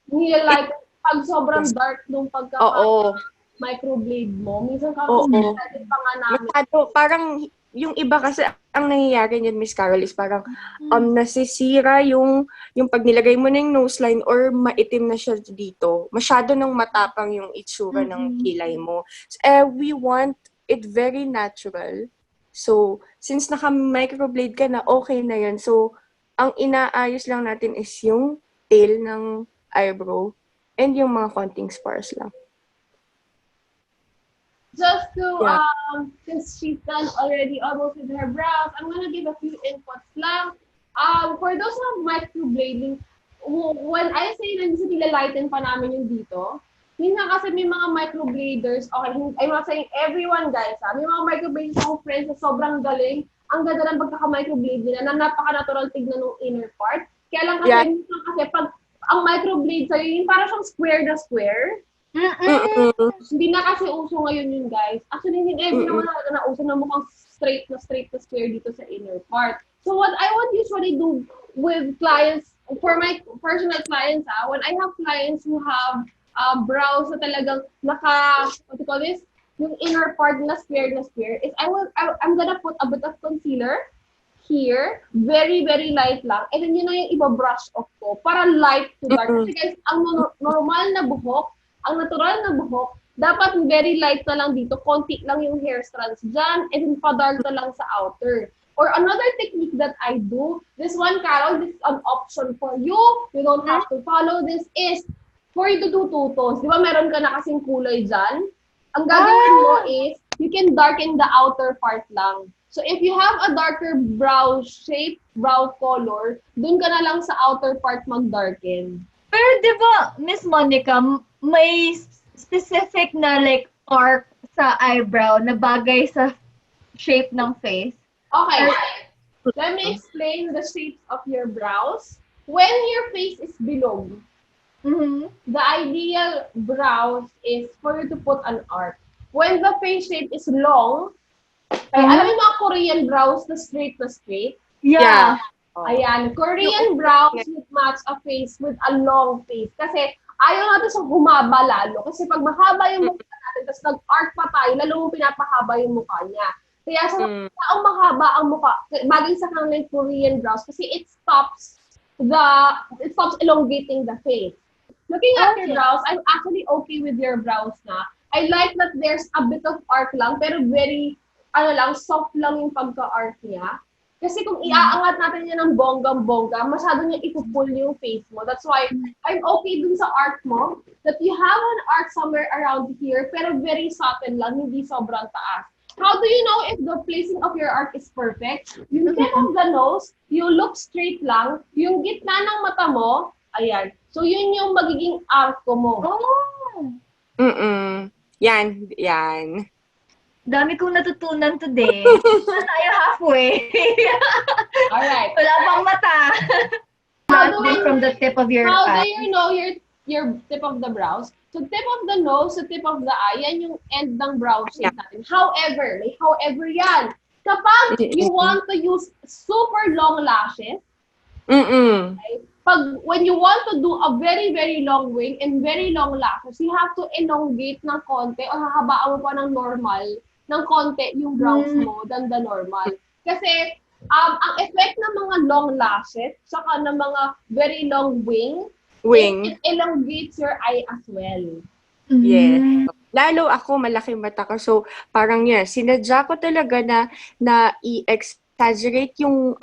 hindi like, pag sobrang dark nung Oo. microblade mo, minsan Oo. kapag pa nga namin. Masyado, parang yung iba kasi ang nangyayari niyan, Miss Carol, is parang nasisira yung pag nilagay mo na yung nose line or maitim na siya dito. Masyado nang matapang yung itsura ng kilay mo. We want it very natural. So, since naka-microblade ka na, okay na yun. So, ang inaayos lang natin is yung tail ng eyebrow and yung mga konting spars lang. Just to, since she's done already almost with her brows, I'm gonna give a few inputs lang. For those who have microblading, when I say na minsan nilalighten pa namin yung dito, minsan kasi may mga microbladers, okay, I'm not saying everyone guys, may mga microbladers akong friends na sobrang galing, ang ganda ng pagkaka-microblade nila, na napaka-natural tignan ng inner part. Kaya lang kasi, minsan kasi pag ang microblade sa'yo, yung parang siyang square na square, hindi na kasi uso ngayon yun, guys. Actually, hindi everyone talaga na uso na mukhang straight na square dito sa inner part. So what I would usually do with clients, for my personal clients, when I have clients who have brows na talagang what do you call this? Yung inner part na square, is I'm gonna put a bit of concealer here, very, very light lang. And then yun na yung iba-brush off ko para light to dark. Kasi guys, ang normal na buhok, ang natural na buhok, dapat very light na lang dito, konti lang yung hair strands dyan, and then pa-dark na lang sa outer. Or another technique that I do, this one, Carol, this is an option for you. You don't have to follow this, is for you to do two-tones. Di ba meron ka na kasing kulay dyan? Ang gagawin mo is, you can darken the outer part lang. So if you have a darker brow shape, brow color, dun ka na lang sa outer part mag-darken. Pero di ba, Miss Monica, may specific na like arc sa eyebrow na bagay sa shape ng face? Okay. Let me explain the shapes of your brows. When your face is below, the ideal brows is for you to put an arc. When the face shape is long, alam mo yung mga Korean brows na straight? Yeah. Ayan, Korean brows would match a face with a long face. Kasi ayaw natin siyang humaba lalo. Kasi pag mahaba yung mukha natin, tapos nag-arc pa tayo, lalo mo pinapahaba yung mukha niya. Kaya sa taong mahaba ang mukha, bagay sa kanila yung Korean brows, kasi it stops elongating the face. Looking at your brows, I'm actually okay with your brows na. I like that there's a bit of arc lang, pero very, soft lang yung pagka-arc niya. Kasi kung iaangat natin yan ng bonggang-bongga, masyado niya ipupull yung face mo. That's why I'm okay dun sa art mo that you have an art somewhere around here pero very subtle lang, hindi sobrang taas. How do you know if the placing of your art is perfect? Yung tip of the nose, you look straight lang. Yung gitna ng mata mo, ayan. So yun yung magiging arco mo. Oh! Yan. Dami kong natutunan today. Tayo halfway. Alright. Wala pang mata. Not from the tip of your How do eye. you know your tip of the brows? So tip of the nose, so tip of the eye, yan yung end ng brow shape natin. However, may however yan. Kapag you want to use super long lashes, okay, when you want to do a very, very long wing and very long lashes, you have to elongate ng konti o hahabaan mo pa ng normal ng konti yung brows mo than the normal. Kasi, ang effect ng mga long lashes, saka ng mga very long wing, it elongates your eye as well. Yes. Lalo ako, malaki mata ko. So, parang sinadya ko talaga na i-exaggerate yung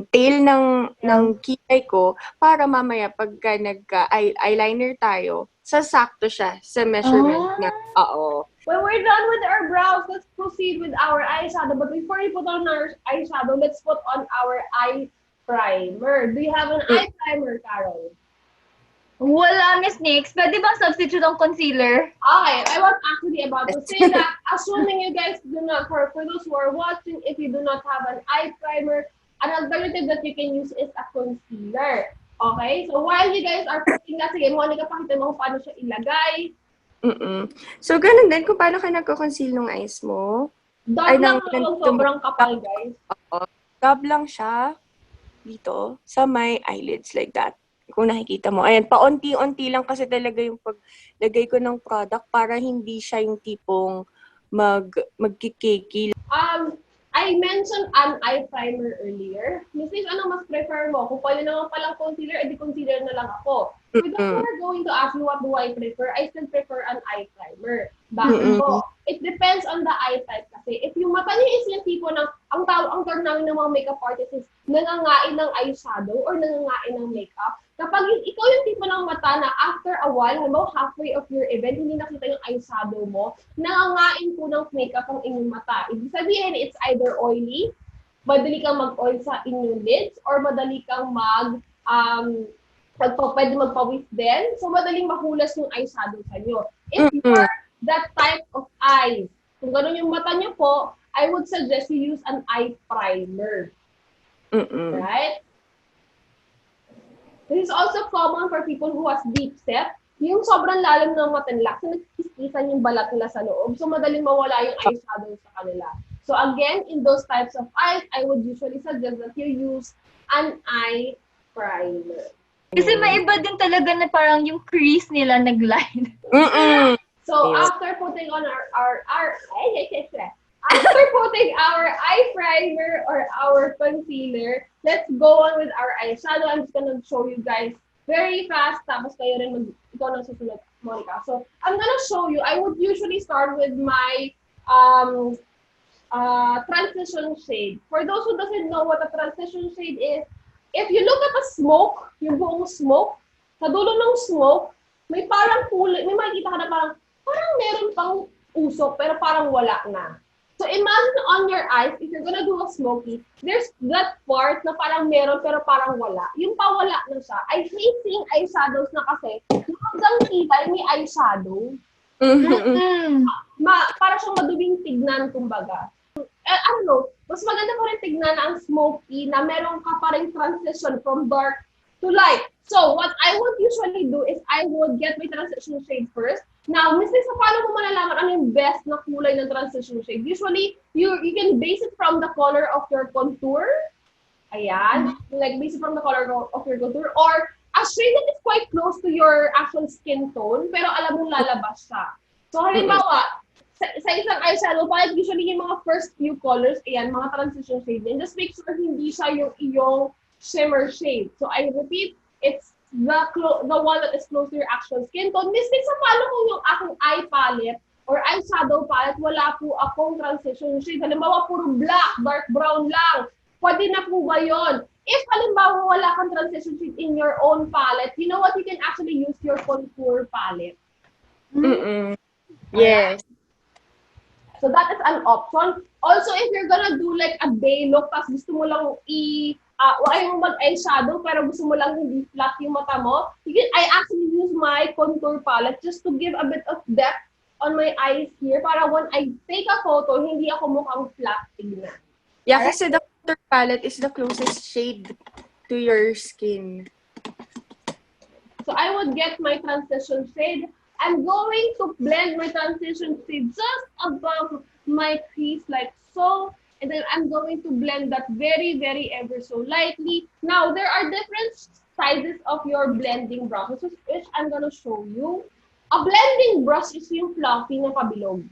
tail ng kilay ko para mamaya pagka eyeliner tayo, sasakto siya sa measurement na. When we're done with our brows, let's proceed with our eyeshadow. But before we put on our eyeshadow, let's put on our eye primer. Do you have an eye primer, Carol? Wala, Miss Nix. Pwede bang substitute ang concealer? Okay, I was actually about to say that. Assuming you guys do not, for those who are watching, if you do not have an eye primer, an alternative that you can use is a concealer. Okay? So while you guys are putting that, sige, Monica, pakita mo kung paano siya ilagay. So, ganun din kung paano ka nagko-conceal ng eyes mo. Dab lang naman sobrang kapal, guys. Dab lang siya dito sa my eyelids like that. Kung nakikita mo. Ayan, paunti-unti lang kasi talaga yung paglagay ko ng product para hindi siya yung tipong magkikiki. I mentioned an eye primer earlier. Mrs. ano mas prefer mo? Kung pwede naman palang concealer, edi concealer na lang ako. For those who are going to ask me what do I prefer, I still prefer an eye primer. Bakit po? It depends on the eye type kasi. If yung mata niyo is yung tipo ng, ang term namin ng mga makeup artists is nangangain ng eyeshadow or nangangain ng makeup. Kapag ikaw yung tipo ng mata na after a while, halimbawa halfway of your event, hindi nakita yung eyeshadow mo, nangangain po ng makeup ang inyong mata. Ibig sabihin, it's either oily, madali kang mag-oil sa inyong lids, or madali kang pwede magpawis din, so madaling mahulas yung eyeshadow sa inyo. If you are that type of eyes, kung gano'n yung mata niyo po, I would suggest you use an eye primer. Right? This is also common for people who has deep set. Yung sobrang lalim ng mata nila, kasi nagkiskisan yung balat nila sa loob, so madaling mawala yung eyeshadow sa kanila. So again, in those types of eyes, I would usually suggest that you use an eye primer. Kasi may iba din talaga na parang yung crease nila nag-line. So after putting on after putting our eye primer or our concealer, let's go on with our eyeshadow. I'm just gonna show you guys very fast. Tapos kayo rin ikaw na susunod, Monica. So I'm gonna show you. I would usually start with my transition shade. For those who doesn't know what a transition shade is, if you look at the smoke, yung buong smoke, sa dulo ng smoke, may parang kulay, may makikita ka na parang meron pang usok, pero parang wala na. So imagine on your eyes, if you're gonna do a smoky, there's that part na parang meron pero parang wala. Yung pawala na siya. I hate seeing eyeshadows na kasi yung hanggang kilay may eyeshadow. Para siyang madubing tignan, kumbaga. I don't know, mas maganda pa rin tignan ang smoky na meron ka pa rin transition from dark to light. So, what I would usually do is I would get my transition shade first. Now, Mrs. paano mo malalaman ano yung best na kulay ng transition shade? Usually, you can base it from the color of your contour. Ayan. Like, base it from the color of your contour. Or, a shade that is quite close to your actual skin tone, pero alam mong lalabas siya. So, halimbawa, sa isang eyeshadow, parang usually yung mga first few colors, ayan, mga transition shade din. Just make sure hindi siya yung iyong shimmer shade. So, I repeat, it's the one that is close to your actual skin tone. Mistakes sa paano ko yung aking eye palette, or eyeshadow palette, wala po akong transition shade. Halimbawa, puro black, dark brown lang. Pwede na po ba yun? If halimbawa wala kang transition shade in your own palette, you know what? You can actually use your contour palette. Yes. So that is an option. Also, if you're gonna do like a day look, tapos gusto mo lang ayaw mo mag-eyeshadow, pero gusto mo lang hindi flat yung mata mo, I actually use my contour palette just to give a bit of depth on my eyes here, para when I take a photo, hindi ako mukhang flat tignan. Yeah, kasi the contour palette is the closest shade to your skin. So I would get my transition shade. I'm going to blend my transition shade just above my crease like so. And then I'm going to blend that very, very ever so lightly. Now, there are different sizes of your blending brushes, which I'm going to show you. A blending brush is yung fluffy na pabilog.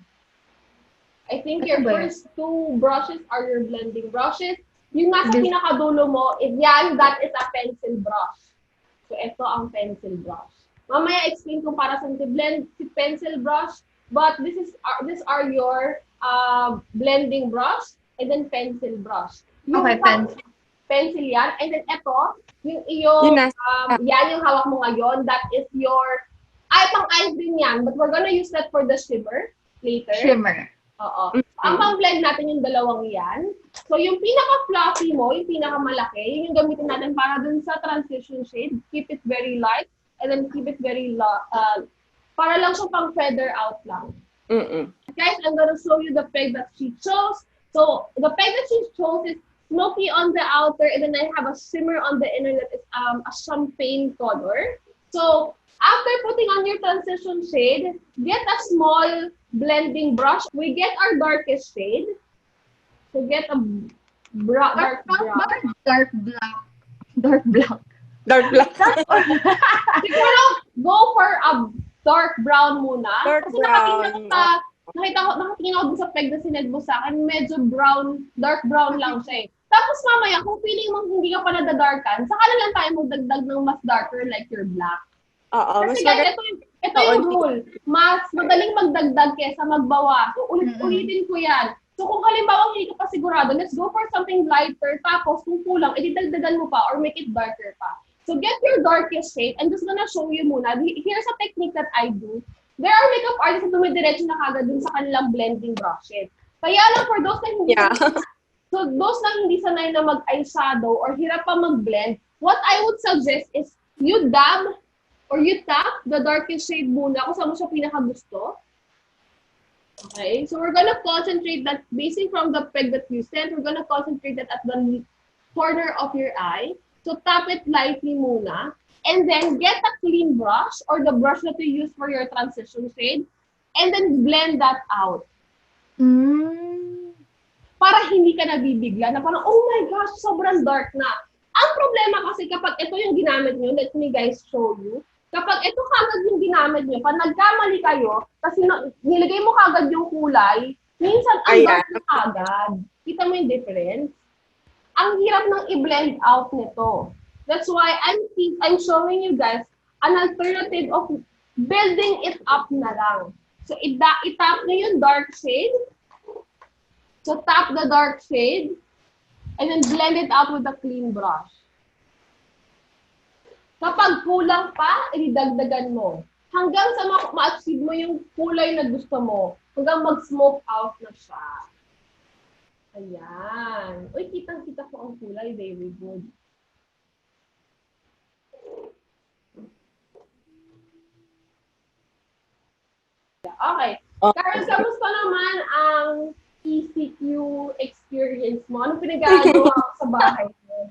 I think your first two brushes are your blending brushes. Yung nasa pinakadulo mo, that is a pencil brush. So, ito ang pencil brush. Mamaya explain kung para saan blend si pencil brush, but these are your blending brush and then pencil brush. Okay, pencil. Pencil yan. And then ito, yung hawak mo ngayon, that is your, pang eyes din yan, but we're gonna use that for the shimmer later. Shimmer. Oo. Ang pang-blend natin yung dalawang yan. So, yung pinaka-fluffy mo, yung pinaka-malaki, yun yung gamitin natin para dun sa transition shade. Keep it very light, and then keep it very, para lang siya pang feather out lang. Guys, I'm gonna show you the peg that she chose. So, the peg that she chose is smoky on the outer, and then I have a shimmer on the inner that is a champagne color. So, after putting on your transition shade, get a small blending brush. We get our darkest shade. So, get a dark brown. Dark black. Siguro, go for a dark brown muna. Dark Kasi brown. nakatingin ako dun sa peg na sined mo sa akin, medyo brown, dark brown lang siya eh. Tapos mamaya, kung feeling mo hindi ka pa nadadarkan, saka na lang tayo magdagdag ng mas darker like your black. Kasi guys, ito yung rule. Mas madaling magdagdag kesa magbawas. So, ulitin ko yan. So, kung halimbawa hindi ka pa sigurado, let's go for something lighter. Tapos, kung kulang, ididagdagan mo pa or make it darker pa. So, get your darkest shade. I'm just gonna show you muna. Here's a technique that I do. There are makeup artists na dumidiretso na kagad dun sa kanilang blending brushes. Kaya lang for those na hindi so, those na hindi sanay na mag-eyeshadow or hirap pa mag-blend, what I would suggest is you dab or you tap the darkest shade muna kung saan mo siya pinakagusto. Okay, so we're gonna concentrate that, basing from the peg that you sent, we're gonna concentrate that at the corner of your eye. So tap it lightly muna. And then get a clean brush or the brush that you use for your transition shade. And then blend that out. Para hindi ka nabibigla na parang, oh my gosh, sobrang dark na. Ang problema kasi kapag ito yung ginamit nyo, let me guys show you. Kapag ito kagad yung ginamit nyo, pag nagkamali kayo, kasi nilagay mo kagad yung kulay, minsan ang dark na kagad. Kita mo yung difference? Ang hirap ng i-blend out nito. That's why I'm showing you guys an alternative of building it up na lang. So, itap nyo yung dark shade. So, tap the dark shade. And then blend it out with a clean brush. Kapag kulang pa, idagdagan mo. Hanggang sa ma-achieve mo yung kulay na gusto mo. Hanggang mag-smoke out na siya. Ayan. Uy, kitang-kita ko ang kulay. Very good. Okay. Karen, kamusta naman ang ECQ experience mo? Anong pinagagawa mo sa bahay mo?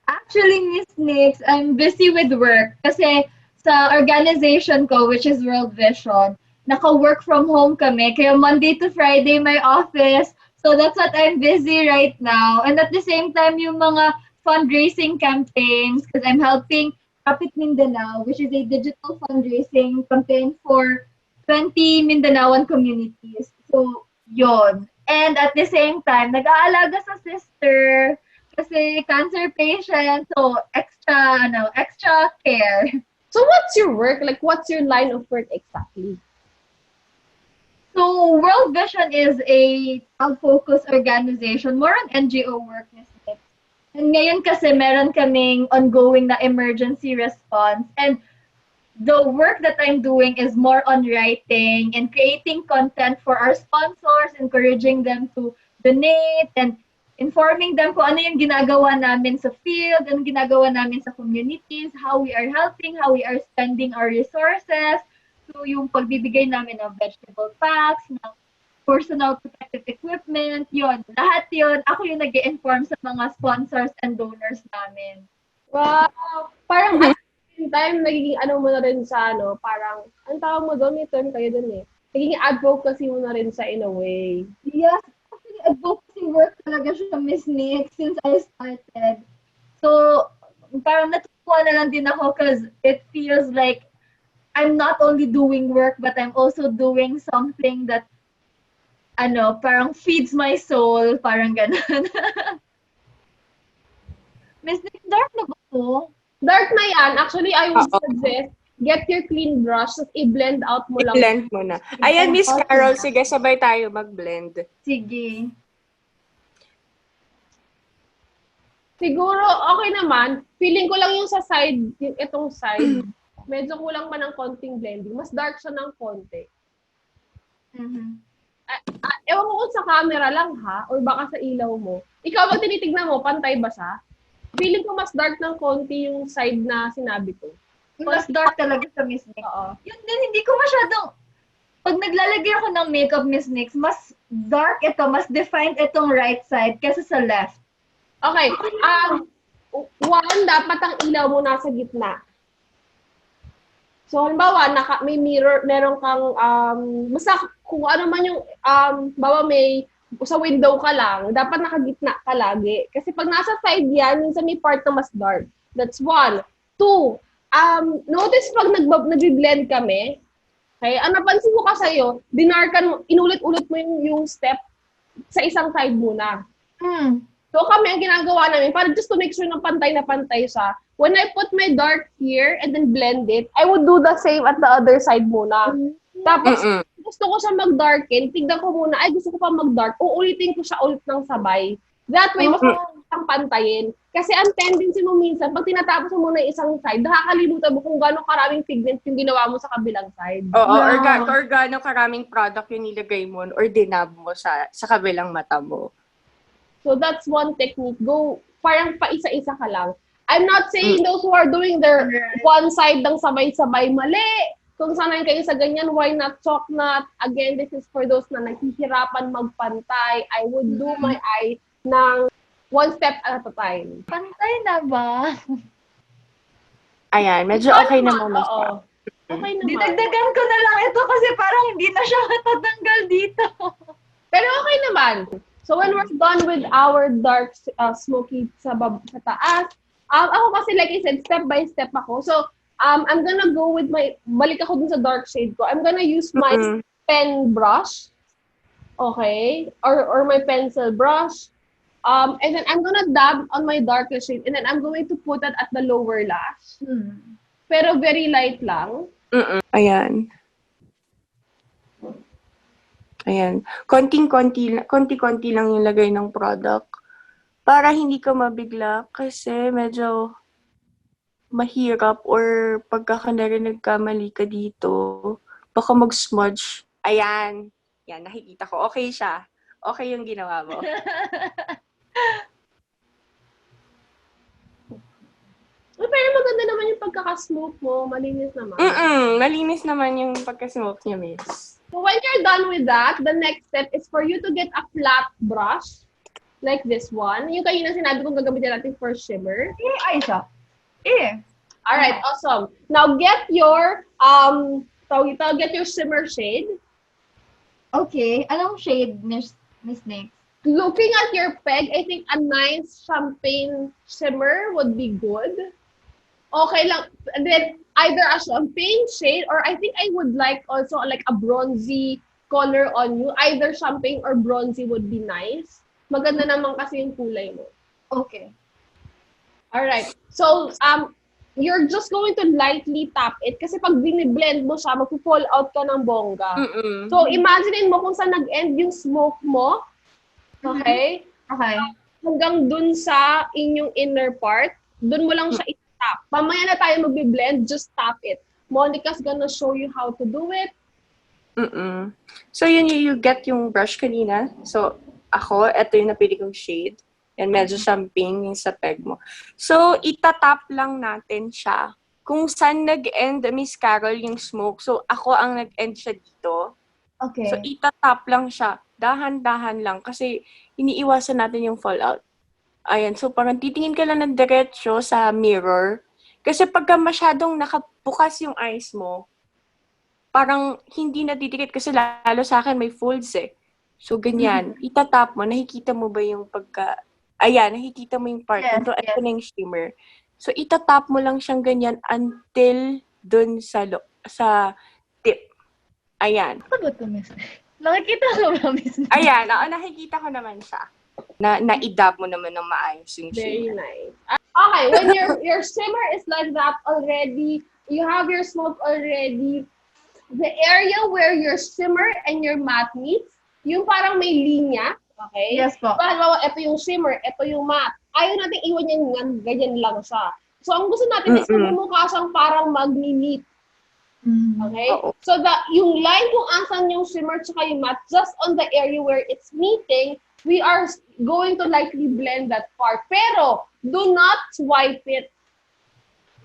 Actually, Miss Nix, I'm busy with work kasi sa organization ko, which is World Vision, naka-work from home kami. Kaya Monday to Friday, my office. So that's what I'm busy right now. And at the same time, yung mga fundraising campaigns, because I'm helping Kapit Mindanao, which is a digital fundraising campaign for 20 Mindanaoan communities. So, yon. And at the same time, nag-aalaga sa sister kasi cancer patient. So, extra care. So, what's your work? Like, what's your line of work exactly? So, World Vision is a child-focused organization, more on NGO work, Miss Nick. And ngayon kasi meron kaming ongoing na emergency response. And the work that I'm doing is more on writing and creating content for our sponsors, encouraging them to donate and informing them kung ano yung ginagawa namin sa field, anong ginagawa namin sa communities, how we are helping, how we are spending our resources. So yung pagbibigay namin ng vegetable packs, ng personal protective equipment, yun. Lahat yun, ako yung nag-inform sa mga sponsors and donors namin. Wow! Parang at the same time, nagiging ano mo na rin sa ano, parang, ang tawag mo doon, may term kayo doon eh. Nagiging advocacy mo na rin sa in a way. Yes, actually, advocacy work talaga siya, Miss Nick, since I started. So, parang natutuwa na lang din ako because it feels like I'm not only doing work, but I'm also doing something that, parang feeds my soul, parang ganun. Miss Nick, dark na ba to? Dark na yan. Actually, I would suggest, get your clean brush, tapos i-blend out mo lang. I-blend mo na. Ayan, Miss Carol, sige, sabay tayo mag-blend. Sige. Siguro, okay naman. Feeling ko lang yung sa side, yung itong side, medyo kulang pa ng konting blending. Mas dark siya ng konti. Ewan ko kung sa camera lang ha, or baka sa ilaw mo. Ikaw ba tinitignan mo, pantay ba siya? Feeling ko mas dark ng konti yung side na sinabi ko. Mas dark talaga sa Miss Nick. Oo. Yun din, hindi ko masyadong, pag naglalagay ako ng makeup, Miss Nick, mas dark ito, mas defined itong right side kaysa sa left. Okay. One, dapat ang ilaw mo nasa gitna. So, halimbawa, may mirror, meron kang, basta kung ano man yung, bawa may, sa window ka lang, dapat nakagitna ka lagi. Kasi pag nasa side yan, minsan may part na mas dark. That's one. Two, notice pag nag-blend kami, okay, ang napansin ko kasi dinarkan, inulit-ulit mo yung step sa isang side muna. So kami, ang ginagawa namin, para just to make sure na pantay siya, when I put my dark here and then blend it, I would do the same at the other side muna. Tapos, gusto ko siya mag-darken, tignan ko muna, ay gusto ko pa mag-dark, uulitin ko siya ulit ng sabay. That way, mas ang pantayin. Kasi ang tendency mo minsan, pag tinatapos mo muna yung isang side, nakakalimutan mo kung gano'ng karaming pigment yung ginawa mo sa kabilang side. Oo, or gano'ng karaming product yung nilagay mo or dinab mo sa kabilang mata mo. So that's one technique. Go, parang pa-isa-isa ka lang. I'm not saying those who are doing their one side ng sabay-sabay mali. Kung sanay kayo sa ganyan, why not chalk not? Again, this is for those na naghihirapan magpantay. I would do my eye ng one step at a time. Pantay na ba? Ayan, medyo okay naman na siya. Okay naman. Dinagdagan ko na lang ito kasi parang hindi na siya matatanggal dito. Pero okay naman. So when we're done with our dark smoky sa taas, ako kasi like I said, step by step ako. So I'm gonna go with balik ako dun sa dark shade ko. I'm gonna use my pen brush. Okay? Or my pencil brush. And then I'm gonna dab on my darker shade and then I'm going to put it at the lower lash. Pero very light lang. Ayan. Ayan. Konti-konti lang yung lagay ng product. Para hindi ka mabigla kasi medyo mahirap or pagka nagkamali ka dito, baka mag-smudge. Ayan. Yan, nakikita ko. Okay siya. Okay yung ginawa mo. Pero maganda naman yung pagkaka-smoke mo. Malinis naman. Malinis naman yung pagka-smoke niya, miss. So when you're done with that, the next step is for you to get a flat brush. Like this one. Yung kanina sinabi kong gagamitin natin for shimmer. Ay, siya. Alright, awesome. Now get your, get your shimmer shade. Okay. Anong shade, Miss Nick? Looking at your peg, I think a nice champagne shimmer would be good. Okay lang. And then either a champagne shade or I think I would like also like a bronzy color on you. Either champagne or bronzy would be nice. Maganda naman kasi yung kulay mo. Okay. Alright. So, you're just going to lightly tap it kasi pag biniblend mo siya, mag-fall out ka ng bongga. Mm-mm. So, imaginein mo kung saan nag-end yung smoke mo. Okay? Okay. Hanggang dun sa inyong inner part, dun mo lang siya i-tap. Mamaya na tayo magbi-blend, just tap it. Monica's gonna show you how to do it. Mm-mm. So, yun you get yung brush kanina. So, ako, ito yung napili kong shade. Yan, medyo siyang pink yung sa peg mo. So, itatap lang natin siya. Kung saan nag-end, Miss Carol, yung smoke. So, ako ang nag-end siya dito. Okay. So, itatap lang siya. Dahan-dahan lang. Kasi, iniiwasan natin yung fallout. Ayan. So, parang titingin ka lang ng diretsyo sa mirror. Kasi pagka masyadong nakabukas yung eyes mo, parang hindi nadidikit kasi lalo sa akin may folds eh. So, ganyan. Itatap mo, nakikita mo ba yung pagka... Ayan, nakikita mo yung part. Yes, Ito, yes. ito na yung shimmer. So, itatap mo lang siyang ganyan until dun sa tip. Ayan. Ano ba ito, Miss? Nakikita ko ba, Miss? Ayan, nakikita ko naman siya. Na-idab mo naman ng maayos yung Very shimmer. nice. Okay, when your shimmer is like that already, you have your smoke already, the area where your shimmer and your matte meets, yung parang may linya, okay? Yes po. Halimbawa, ito yung shimmer, ito yung matte. Ayaw natin iwan yan, ganyan lang siya. So, ang gusto natin is mumukha siyang parang mag-meet. Okay? Oo. So, yung line kung asan yung shimmer tsaka yung matte, just on the area where it's meeting, we are going to lightly blend that part. Pero, do not swipe it.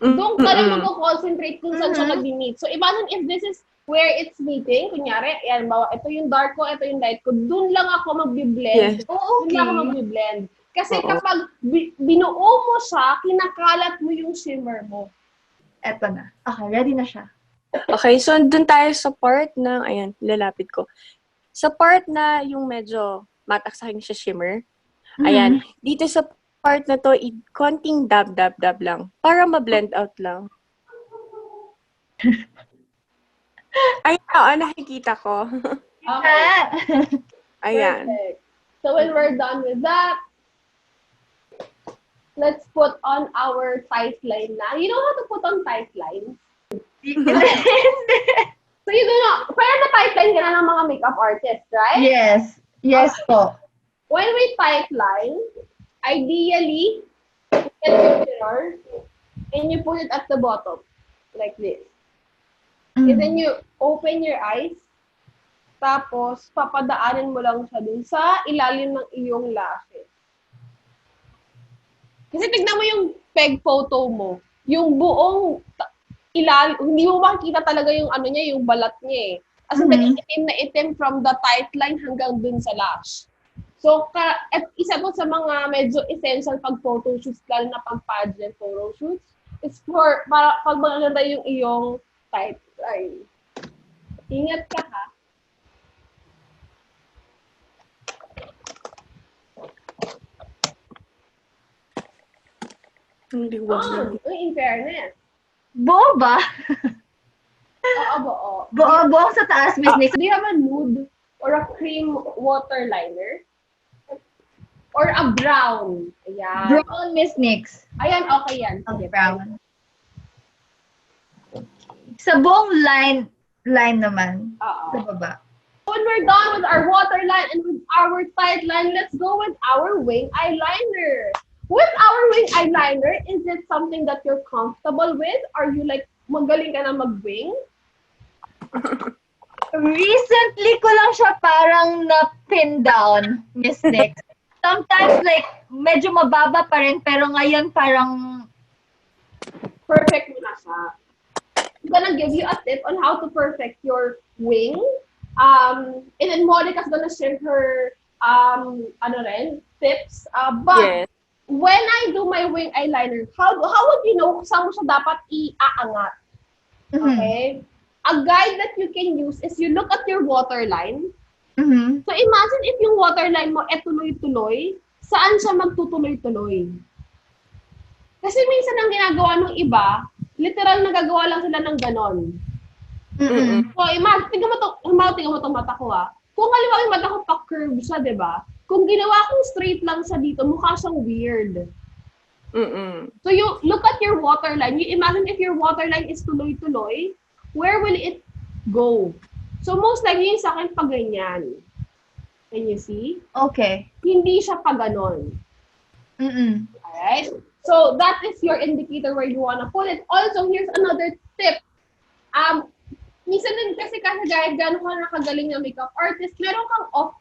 Doon ka lang mag-concentrate kung saan siya nag-meet. So, imagine if this is where it's meeting, kunyari, yan, bawa, ito yung dark ko, ito yung light ko, doon lang ako mag-blend. Yes. Doon lang ako mag-blend. Kasi kapag binuo mo siya, kinakalat mo yung shimmer mo. Eto na. Okay, ready na siya. Okay, so dun tayo sa part na, ayan, lalapit ko. Sa part na yung medyo mataksakin siya shimmer. Ayan, dito sa part na to, konting dab lang. Para ma-blend out lang. Ayan, nakikita ko. Okay. Ayan. Perfect. So when we're done with that, let's put on our tight line na. You know how to put on tight lines? So you do know, pero na tight line ka na ng mga makeup artists, right? Yes. Yes po. When we tight line, ideally, you get your mirror and you put it at the bottom, like this. And then you open your eyes, tapos papadaanin mo lang siya dun sa ilalim ng iyong lashes. Kasi tignan mo yung peg photo mo, yung buong hindi mo makikita talaga yung ano niya, yung balat niya eh. As in, itim na itim from the tight line hanggang dun sa lash. So, at isa po sa mga medyo essential pag photo shoots, lalo na pag pageant photo shoots, it's for, para pag maganda yung iyong tight line. Ingat ka ha. Hindi wag. In fairness. Buo ba? Oo, buo. Buo sa taas, Miss Nick. Do you have a nude or a cream waterliner? Or a brown? Ayan. Brown, Miss Nix. Ayan, okay yan. Okay, brown. Sa buong line naman. Sa baba. When we're done with our waterline and with our tight line, let's go with our wing eyeliner. With our wing eyeliner, is it something that you're comfortable with? Are you like, magaling ka na mag-wing? Recently ko lang siya parang na-pin down, Miss Nix. Sometimes like, medyo mababa pa rin, pero ngayon parang... Perfect mo na siya. I'm gonna give you a tip on how to perfect your wing. And then Monica's gonna share her tips. But Yes. when I do my wing eyeliner, how would you know kung saan mo siya dapat iaangat? Okay? A guide that you can use is you look at your waterline. So imagine if yung waterline mo tuloy-tuloy, saan siya magtutuloy-tuloy? Kasi minsan ang ginagawa ng iba, literal nagagawa lang sila ng ganon. So imagine, tingnan mo itong mata ko ah. Kung halimbawa yung mata ko pa-curve siya, di ba? Kung ginawa kong straight lang siya dito, mukha siyang weird. So you look at your waterline. You imagine if your waterline is tuloy-tuloy, where will it go? So most likely yung sa akin pag ganyan. Can you see? Okay. Hindi siya pa ganon. Alright? So that is your indicator where you wanna put it. Also, here's another tip. Minsan din kasi kahit gano'n ka nakagaling na makeup artist, meron kang off,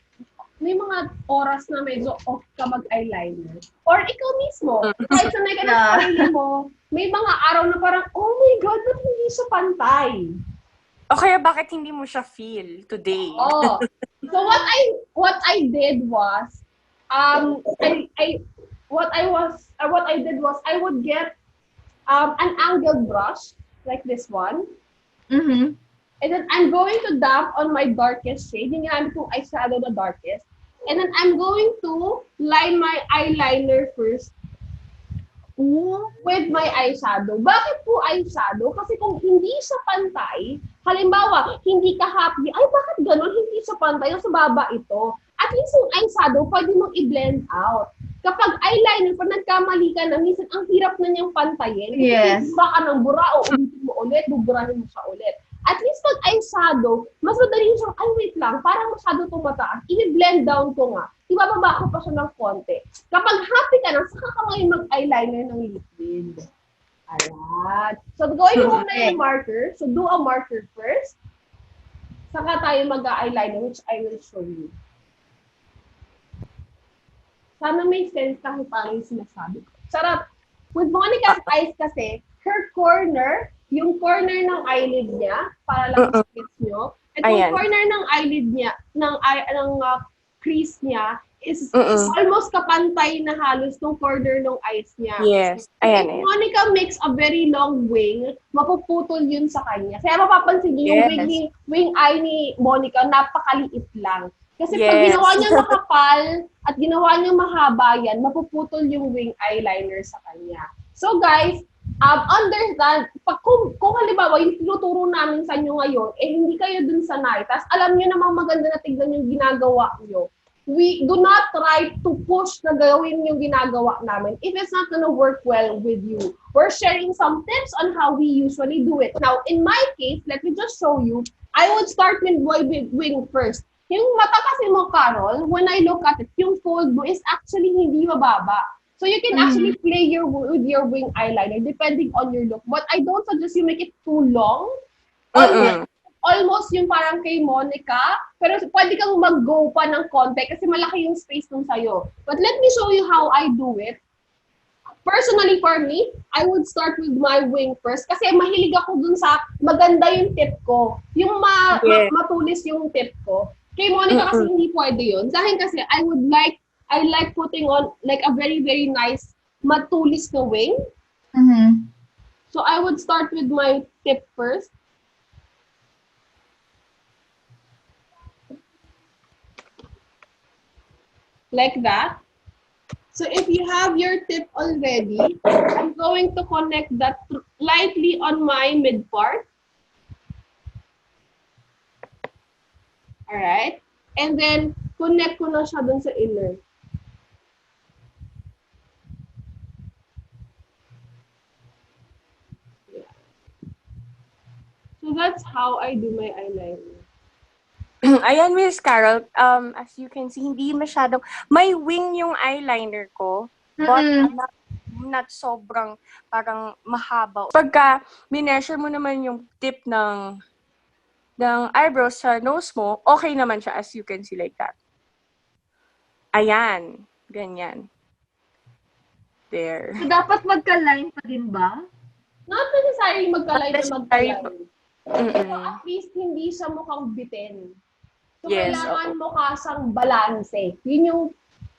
may mga oras na medyo off ka mag-eyeliner. Or ikaw mismo, kahit sanay ka na sa sarili mo, may mga araw na parang, oh my God, ba't hindi siya pantay? O kaya bakit hindi mo siya feel today? Oh. So what I did was, what I did was I would get an angled brush like this one. And then I'm going to dab on my darkest shade. Yung ginamit kong eyeshadow na darkest. And then I'm going to line my eyeliner first with my eyeshadow. Bakit po eyeshadow? Kasi kung hindi siya pantay, halimbawa, hindi ka happy, ay bakit ganon? Hindi siya pantay, nasa baba ito. At least yung eyeshadow, pwede mong i-blend out. Kapag eyeliner, pag nagkamali ka na, minsan ang hirap na niyang pantayin. Yes. Bura ka ng bura, o ulitin mo ulit, buburahin mo siya ulit. At least pag eyeshadow, mas madali siyang, ay wait lang, parang masyado itong mataas. I-blend down ko nga. Ibababa ko pa siya ng konti. Kapag happy ka na, saka ka ngayon mag-eyeliner ng liquid. Ayan. So, gawin mo muna yung marker. So, do a marker first. Saka tayo mag-eyeliner, which I will show you. Sana may sense kahit paano yung sinasabi ko. Sarap. With Monica's eyes kasi, her corner, yung corner ng eyelid niya, para lang sa skits nyo, at yung corner ng eyelid niya, ng crease niya, is almost kapantay na halos ng corner ng eyes niya. Yes. If Monica makes a very long wing, mapuputol yun sa kanya. Kaya mapapansin niyo yung wing eye ni Monica, napakaliit lang. Kasi pag ginawa niya makapal at ginawa niya mahaba yan, mapuputol yung wing eyeliner sa kanya. So guys, understand, kung halimbawa yung tinuturo namin sa inyo ngayon, hindi kayo dun sanay, tapos alam nyo namang maganda na tignan yung ginagawa nyo, we do not try to push na gawin yung ginagawa namin if it's not gonna work well with you. We're sharing some tips on how we usually do it. Now, in my case, let me just show you, I would start with wing first. Yung mata kasi mo, Carol, when I look at it, yung fold mo is actually hindi mababa. So you can actually play with your wing eyeliner depending on your look. But I don't suggest you make it too long. Almost yung parang kay Monica. Pero pwede kang mag-go pa ng konti kasi malaki yung space nung sa'yo. But let me show you how I do it. Personally, for me, I would start with my wing first kasi mahilig ako dun sa maganda yung tip ko. Yung matulis yung tip ko. Kay Monica kasi hindi pwede yun. Sa akin kasi, I like putting on like a very, very nice matulis na wing. So I would start with my tip first. Like that. So if you have your tip already, I'm going to connect that lightly on my mid part. Alright? And then, connect ko na siya dun sa inner. Yeah. So that's how I do my eyeliner. Ayan, Miss Carol, as you can see, hindi masyadong, may wing yung eyeliner ko, but not sobrang parang mahaba. Pagka mineasure mo naman yung tip ng eyebrows sa nose mo, okay naman siya, as you can see like that. Ayan, ganyan. There. So, dapat magka-line pa din ba? Not necessarily magka-line na magka-line. Mm-mm. So at least hindi siya mukhang bitin. So Yes, kailangan mukha siyang balanse. Yun yung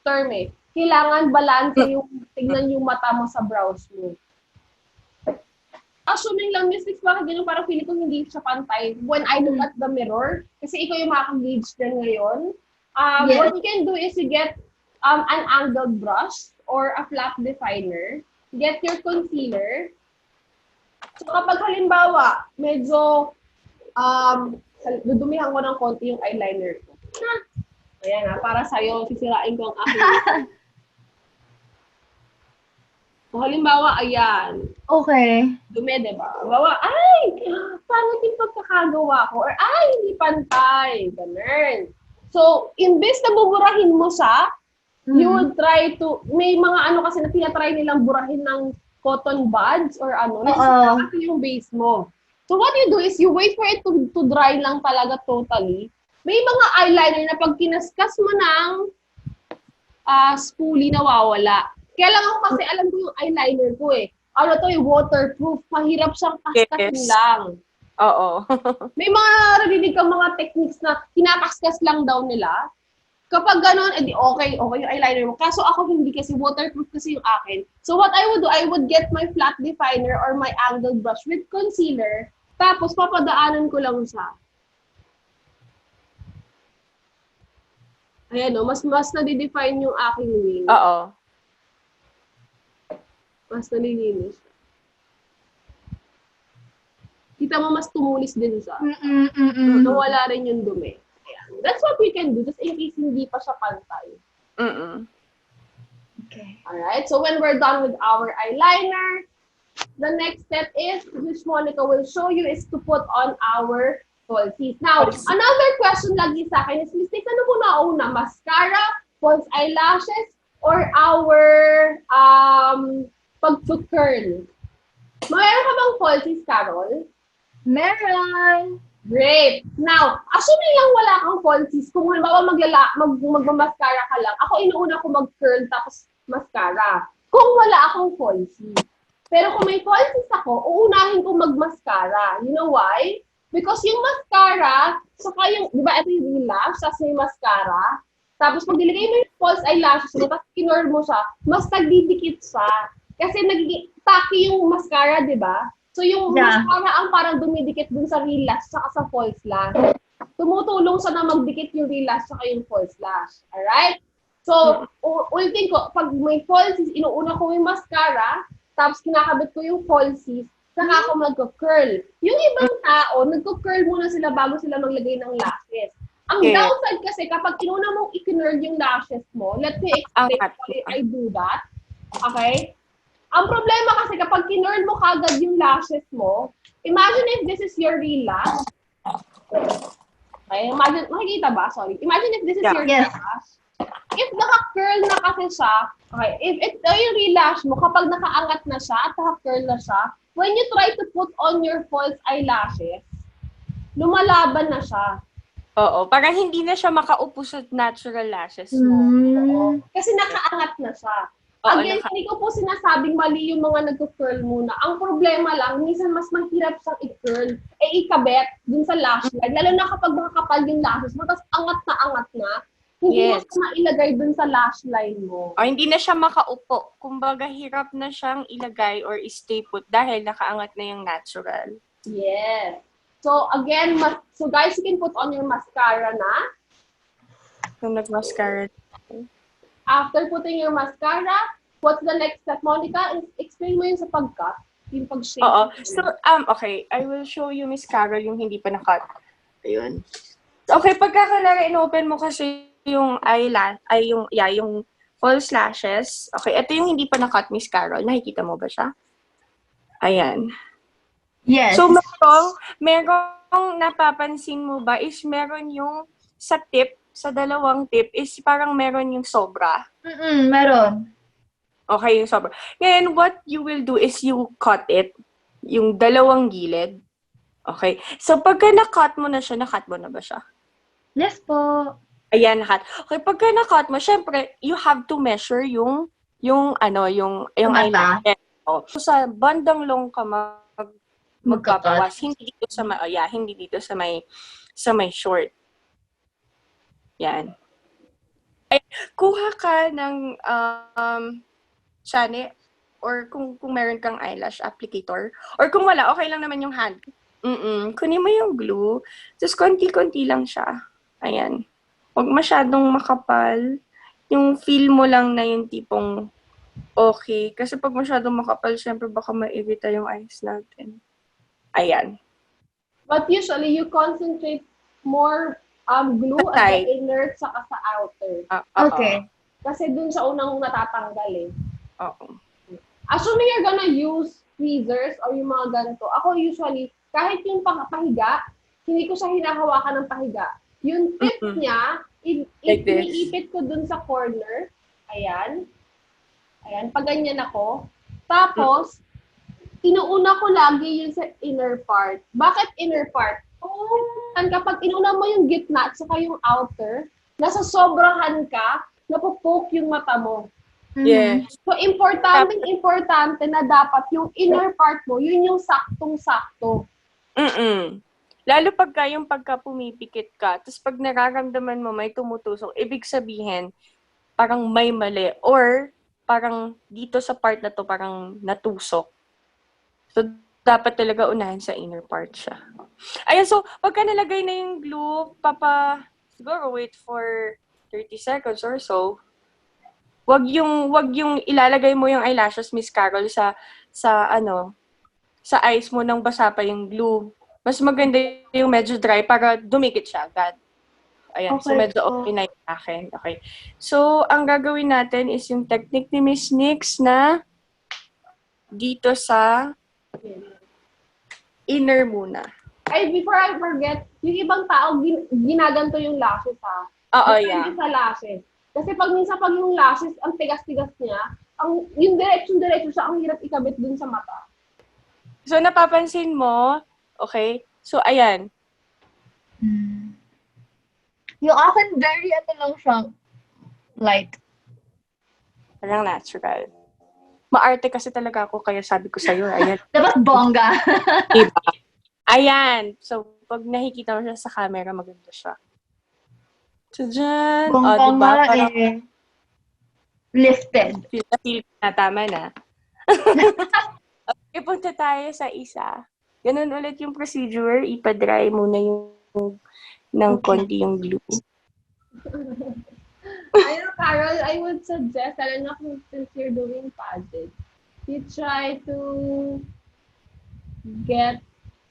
term eh. Kailangan balanse yung tignan yung mata mo sa brows mo. Assuming lang, Miss Nix, bakit ganun, parang feeling ko hindi siya pantay when I look at the mirror. Kasi ikaw yung makaka-gauge din ngayon. What you can do is you get an angled brush or a flat definer. Get your concealer. So kapag halimbawa, medyo dudumihan ko ng konti yung eyeliner ko. Ayan para sa'yo, sisirain ko ang aking So, halimbawa, ayan, Okay. dumi, diba? Halimbawa, ay, pangit yung pagkakagawa ko, or ay, hindi pantay, ganun. So, imbes na buburahin mo siya, you would try to, may mga ano kasi na tinatry nilang burahin ng cotton buds or ano, nasisira kasi yung base mo. So what you do is you wait for it to dry lang talaga totally. May mga eyeliner na pag kinaskas mo ng spoolie nawawala. Kaya lang ako kasi alam ko yung eyeliner ko eh. Ano to yung waterproof, mahirap siyang kaskasin Yes. lang. Oo. May mga narinig kang mga techniques na kinakaskas lang daw nila. Kapag gano'n, edi okay yung eyeliner mo. Kaso ako hindi kasi waterproof kasi yung akin. So what I would do, I would get my flat definer or my angled brush with concealer. Tapos papadaanan ko lang siya. Ayan o, mas nadidefine yung aking wing. Oo. Mas nalilinis. Kita mo mas tumulis din siya. Nawala rin yung dumi. Ayan. That's what we can do just in case hindi pa siya pantay. Okay. Alright, so when we're done with our eyeliner, the next step is, which Monica will show you, is to put on our falsies. Now, another question lagi sa akin is, Miss Nix, ano po nauna? Mascara, false eyelashes, or our pag-curl? Mayroon ka bang falsies, Carol? Meron. Great. Now, assuming lang wala kang falsies, kung halimbawa magmamascara ka lang, ako inuuna ko mag-curl tapos mascara. Kung wala akong falsies. Pero kung may falsies ako, uunahin ko mag-mascara. You know why? Because yung mascara, saka yung, di ba ito yung real lash, tapos may mascara, tapos pag nilagay mo yung false eyelashes mo, tapos kinurl mo siya, mas nagdidikit siya. Kasi nagiging tacky yung mascara, di ba? So yung mascara ang parang dumidikit dun sa real lash, saka sa false lash. Tumutulong siya na magdikit yung real lash, saka yung false lash. Alright? So, ulitin ko, pag may falsies, inuuna ko yung mascara, tapos kinakabit ko yung falsies, saka ako magko-curl. Yung ibang tao, nagko-curl muna sila bago sila maglagay ng lashes. Ang downside kasi, kapag inuna mong i-curl yung lashes mo, let me explain why I do that. Okay? Ang problema kasi kapag kinurl mo kagad yung lashes mo, imagine if this is your real lash. Okay, imagine, makikita ba? Sorry. Imagine if this is your real lash. If naka-curl na kasi siya, okay, if ito yung real lash mo, kapag nakaangat na siya at naka-curl na siya, when you try to put on your false eyelashes, lumalaban na siya. Oo, parang hindi na siya makaupo sa natural lashes mo. Oo. Kasi nakaangat na siya. Again, hindi ko po sinasabing mali yung mga nagko-curl muna. Ang problema lang, minsan mas mahirap siyang i-curl, ikabit dun sa lash line. Lalo na kapag makakapal yung lashes mo, tapos angat na, hindi mo siya mailagay dun sa lash line mo. O hindi na siya makaupo. Kumbaga, hirap na siyang ilagay or stay put dahil nakaangat na yung natural. Yes. So again, so guys, you can put on your mascara na. So, nag-mascara. After putting your mascara, what's the next step, Monica? Explain mo yung sa pag-cut, yung pag-shape. Oo. So, okay. I will show you, Miss Carol, yung hindi pa na-cut. Ayun. Okay, pagkakalala, in-open mo kasi yung yung false lashes. Okay, ito yung hindi pa na-cut, Miss Carol. Nakikita mo ba siya? Ayan. Yes. So, merong napapansin mo ba is meron yung sa tip, sa dalawang tip, is parang meron yung sobra. Meron. Okay, yung sobra. Ngayon, what you will do is you cut it, yung dalawang gilid. Okay. So, pagka na-cut mo na siya, na-cut mo na ba siya? Yes po. Ayan, na-cut. Okay, pagka na-cut mo, syempre, you have to measure yung eyeliner. So, sa bandang long ka magpapawas. Hindi dito sa hindi dito sa may short. Yan. Ay, kuha ka ng shane or kung meron kang eyelash applicator or kung wala, okay lang naman yung hand. Kunin mo yung glue. Just konti-konti lang siya. Ayan. Huwag masyadong makapal. Yung feel mo lang na yung tipong okay. Kasi pag masyadong makapal, syempre baka mairita yung eyes natin. Ayan. But usually, you concentrate more glue at the inner saka sa outer. Okay. Kasi dun sa unang natatanggal eh. Oo. Assuming you're gonna use tweezers or yung mga ganito, ako usually, kahit yung pahiga, hindi ko siya hinahawakan ng pahiga. Yung tip niya, Like this. iniipit ko dun sa corner. Ayan. Ayan, pag ganyan ako. Tapos, inuuna ko lagi yung sa inner part. Bakit inner part? Kapag inuuna mo yung gitna at saka yung outer, nasa sobrahan ka, napopoke yung mata mo. Yeah. So, importante na dapat yung inner part mo, yun yung saktong-sakto. Lalo pagka pumipikit ka, tapos pag nararamdaman mo may tumutusok, ibig sabihin, parang may mali. Or, parang dito sa part na to, parang natusok. So, dapat talaga unahin sa inner part siya. Ayan, so, pagka nalagay na yung glue, siguro wait for 30 seconds or so. Wag yung ilalagay mo yung eyelashes, Miss Carol, sa eyes mo nang basa pa yung glue. Mas maganda yung medyo dry para dumikit siya agad. Ayan, so medyo okay na yung akin. Okay. So, ang gagawin natin is yung technique ni Miss Nix na dito sa inner muna. Ay, before I forget, yung ibang tao, ginaganto yung lashes, ha? Oo, Depende sa lashes. Kasi minsan pag yung lashes, ang tigas-tigas niya, yung diretso siya, ang hirap ikabit dun sa mata. So, napapansin mo, okay? So, ayan. Yung akin, very lang siya, light. Parang natural. Maarte kasi talaga ako, kaya sabi ko sa'yo, ayan. Dapat bongga. Diba? Ayan. So, pag nakikita mo siya sa camera, maganda siya. So, dyan. Bongga Diba? nga Parang lifted. feel na, tama na. Okay, punta tayo sa isa. Ganun ulit yung procedure. Ipa-dry muna yung ng konti yung glue. Ayun, Carol, I would suggest, alam na kung since you're doing pageant, you try to get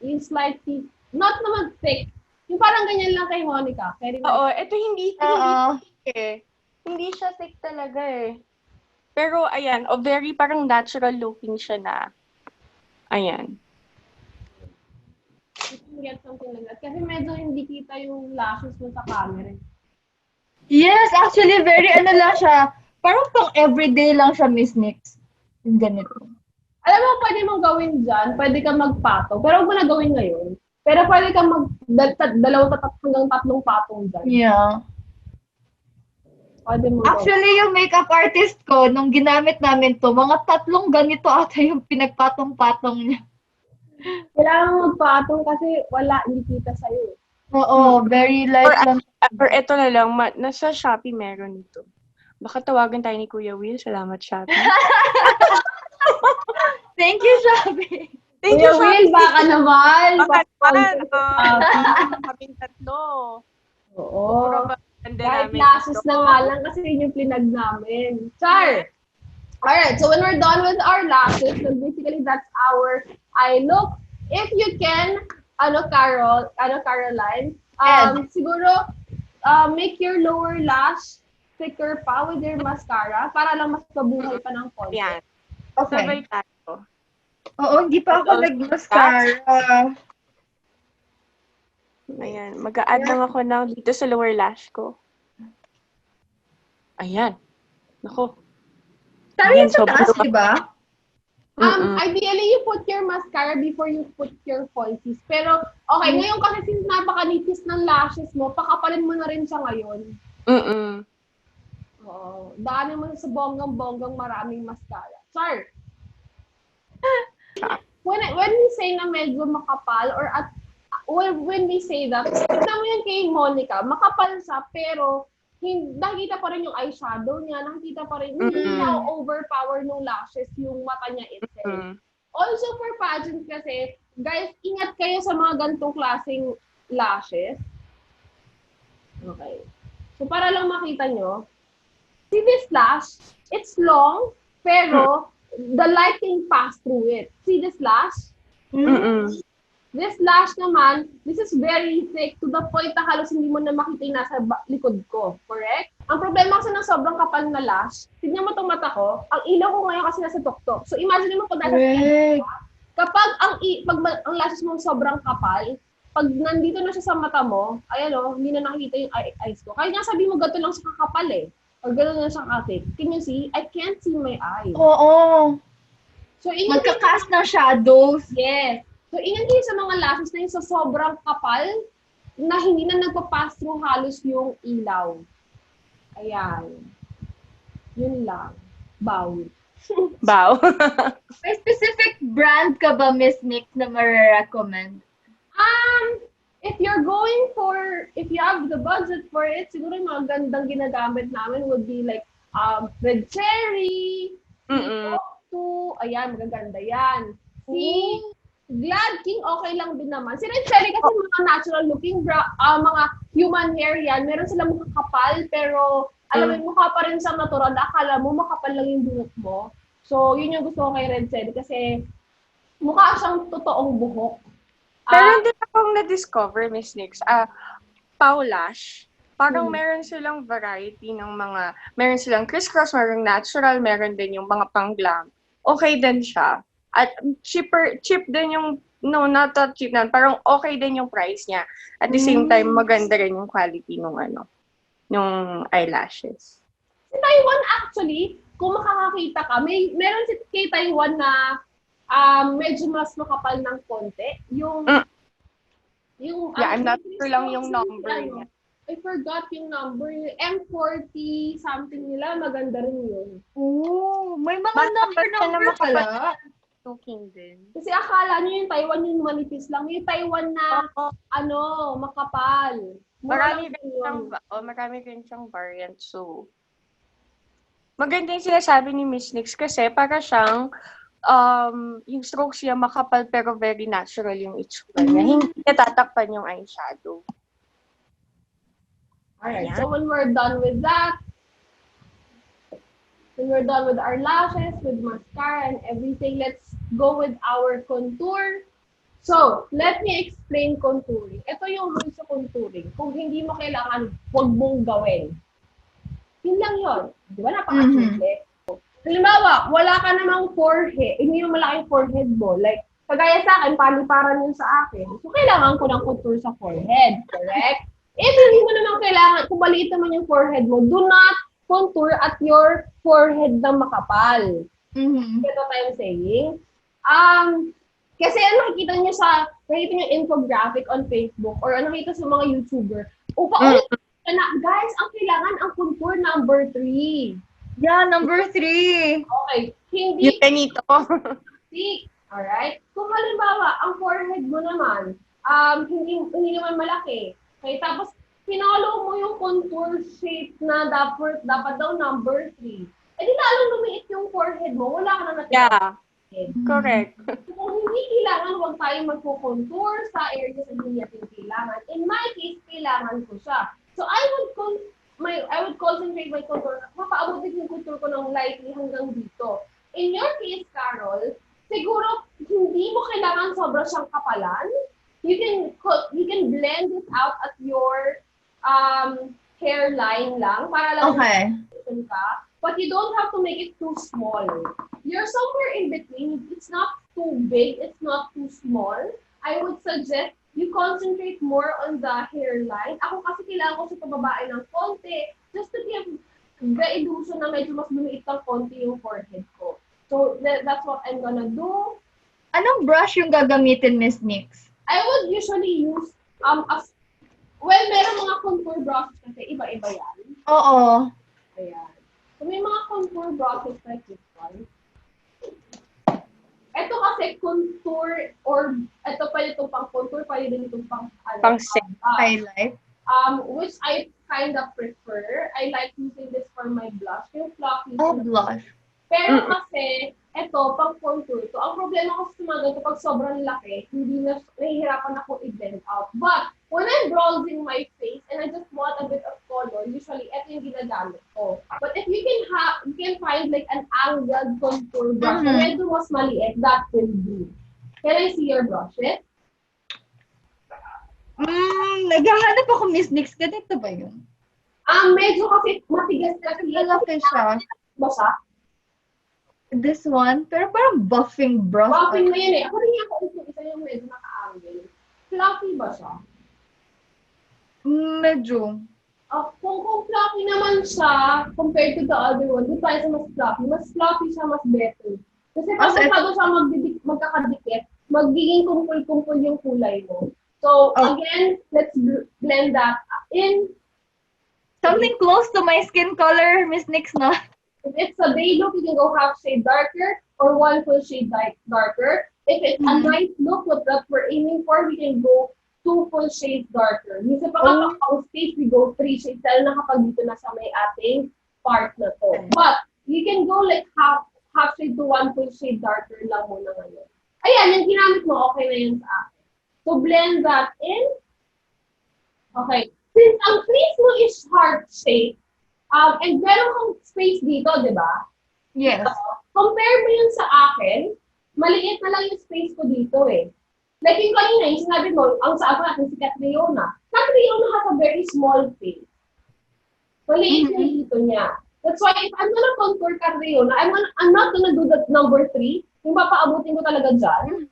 yung slightly, not naman thick, yung parang ganyan lang kay Monica. Oo, ito hindi Oo. thick eh. Hindi siya thick talaga eh. Pero ayan, very parang natural looking siya na. Ayan. You can get something like that. Kasi medyo hindi kita yung lashes mo sa camera. Yes, actually, very lang siya. Parang pang everyday lang siya, Miss Nix. Yung ganito. Alam mo, pwede mong gawin dyan, pwede kang magpatong. Pero huwag mo na gawin ngayon. Pero pwede kang hanggang 3 patong dyan. Yeah. Pwede mo Actually, yung makeup artist ko, nung ginamit namin to, mga 3 ganito ata yung pinagpatong-patong niya. Kailangan mo magpatong kasi wala, hindi kita sa'yo. Oo, very light lang. Or eto na lang, nasa Shopee meron ito. Baka tawagan tayo ni Kuya Will. Salamat, Shopee. Thank you, Shopee. Thank Kuya Will, baka naman. Baka naman. Shopee. Kaming tatlo. Oo. Ganda Kahit namin lashes ito. na nga lang kasi yun yung plinag namin. Char! Alright, so when we're done with our lashes, so basically that's our eye look. If you can, Caroline, siguro, make your lower lash thicker pa with your mascara para lang mas mabuhay pa ng konti. Yan. Okay. Sabay tayo. Oo, hindi pa ako nag-mascara. Ayan. Mag-a-add lang ako dito sa lower lash ko. Ayan. Nako. Sabi yun sa taas, di ba? Ideally, you put your mascara before you put your falsies. Pero, okay, ngayon kasi since napaka-nipis ng lashes mo, pakapalin mo na rin siya ngayon. Oo. Daanin mo sa bonggang-bonggang maraming mascara. Char! When we say na medyo makapal or when we say that, tignan mo yun kay Monica, makapal siya pero nakikita pa rin yung eyeshadow niya, nakikita pa rin, hindi na overpower ng lashes yung mata niya itself. Also for pageant kasi, guys, ingat kayo sa mga ganitong klaseng lashes. Okay. So para lang makita nyo, see this lash, it's long, pero the light can pass through it. See this lash? This lash naman, this is very thick to the point na halos hindi mo na makita yung nasa likod ko. Correct? Ang problema kasi ng sobrang kapal na lash, tignan mo itong mata ko, ang ilaw ko ngayon kasi nasa tuktok. So imagine mo kung nasa Correct. kapag ang lashes mo sobrang kapal, pag nandito na siya sa mata mo, ayan o, hindi na nakikita yung eyes ko. Kaya nga sabi mo, gato lang siya kakapal eh. Or gano'n na siyang thick. Can you see? I can't see my eyes. Oo. So, ingat Magka-cast ng shadows. yes. So, ingat kayo sa mga lashes na yung sa sobrang kapal na hindi na nagpa-pass through halos yung ilaw. Ayan. Yun lang. Bow. Bow. May specific brand ka ba, Miss Nick, na marirecommend? If you're going for, if you have the budget for it, siguro yung mga gandang ginagamit namin would be like red cherry, to, ayan, magaganda yan. Si Glad King, okay lang din naman. Si red cherry kasi mga natural looking, mga human hair yan. Meron silang mukha kapal, pero alam mo, mukha pa rin sa natural. Akala mo, makapal lang yung buhok mo. So, yun yung gusto ko kay red cherry kasi mukha siyang totoong buhok. Pero din akong na-discover, Miss Nix, Paulash, parang meron silang variety ng mga, meron silang crisscross, meron natural, meron din yung mga pang-glam. Okay din siya. At cheap din yung, no, not that cheap na, parang okay din yung price niya. At the same time, maganda rin yung quality nung eyelashes. Si Taiwan actually, kung makakakita ka, meron si kay Taiwan na medyo mas makapal ng konti. I'm not sure lang yung number niya. I forgot yung number. Yung M40 something nila, maganda rin yun. Oh, may mga number pala. Looking din. Kasi akala nyo yung Taiwan yung manipis lang. Yung Taiwan na, makapal. Marami rin siyang variant. So, maganda yung sinasabi ni Miss Nix kasi para siyang yung strokes niya makapal pero very natural yung itsura niya. Hindi natatakpan yung eyeshadow. Alright, so when we're done with that, when we're done with our lashes, with mascara and everything, let's go with our contour. So, let me explain contouring. Ito yung rules sa contouring. Kung hindi mo kailangan, huwag mong gawin. Yun lang yun. Di ba? Napaka-simple. Halimbawa, wala ka namang forehead, hindi mo malaking forehead mo. Like, kagaya sa akin, paliparan yun sa akin. So, kailangan ko ng contour sa forehead. Correct? If hindi mo naman kailangan, kung maliit naman yung forehead mo, do not contour at your forehead na makapal. Ito tayong saying. Kasi nakikita nyo infographic on Facebook or nakita sa mga YouTuber, paulit na, guys, ang kailangan ang contour number 3. Yeah, number 3. Okay. Hindi. Yung ganito. Alright? Kung halimbawa, ang forehead mo naman, hindi naman malaki. Okay, tapos, pinalo mo yung contour shape na dapat daw number 3. Eh, di lalong lumiit yung forehead mo, wala ka na natin. Yeah. Correct. Kung hindi kailangan, huwag tayong magpo-contour sa areas na hindi natin kailangan. In my case, kailangan ko siya. So, I would concentrate my contour. Mapaabutin yung contour ko ng lightly hanggang dito. In your case, Carol, siguro hindi mo kailangan sobra siyang kapalan. You can blend it out at your hairline lang para lang ka. But you don't have to make it too small. You're somewhere in between. It's not too big. It's not too small. I would suggest you concentrate more on the hairline. Ako kasi kailangan ko siya pababain ng konti just to give the illusion na medyo mas lumiit ng konti yung forehead ko. So, that's what I'm gonna do. Anong brush yung gagamitin, Miss Nix? I would usually use, meron mga contour brushes kasi iba-iba yan. Oo. Ayan. So, may mga contour brushes like this one. Ito kasi contour or ito pwede itong pang contour, pwede din itong pang set. Highlight. Which I kind of prefer. I like using this for my blush. Yung fluffy. Blush. Pero kasi, ito, pang contour ito. Ang problema ko sa mga ganito, pag sobrang laki, hindi na, nahihirapan ako i-blend out. But, when I'm bronzing my face and I just want a bit of color, usually, ito yung ginagamit ko. But if you can find like an angled contour brush, na medyo mas maliit, that will do. Can I see your brushes? Naghahanap ako, Miss Nix. Ganito ba yun? Medyo kasi matigas kasi. Malaki siya. Basa? This one, pero parang buffing brush. Buffing na yun eh. Ako rin ako isa yung medyo naka-angle. Fluffy ba siya? Medyo. Kung fluffy naman siya, compared to the other one, doon tayo sa mas fluffy. Mas fluffy siya, mas better. Kasi pag masyado siya magkakadikit, magiging kumpul-kumpul yung kulay mo. So, again, let's blend that in. Something close to my skin color, Miss Nix, no? If it's a day look, you can go half shade darker or one full shade darker. If it's a night look, what we're aiming for, we can go 2 full shades darker. Minsan pa kapag pang stage, we go 3 shades. Lalo na kapag dito na sa may ating part na to. But, you can go like half shade to 1 full shade darker lang muna ngayon. Ayan, yung ginamit mo, okay na yun sa akin. So, blend that in. Okay. Since ang face mo is heart shape, and meron kang space dito, di ba? Yes. Compare mo yun sa akin, maliit na lang yung space ko dito eh. Like yung kanina, yung sinabi mo, ang sa ako natin si Catriona. Catriona has a very small face. Maliit yung dito niya. That's why if I'm gonna contour Catriona, I'm not gonna do that number 3. Yung papaabutin ko talaga dyan.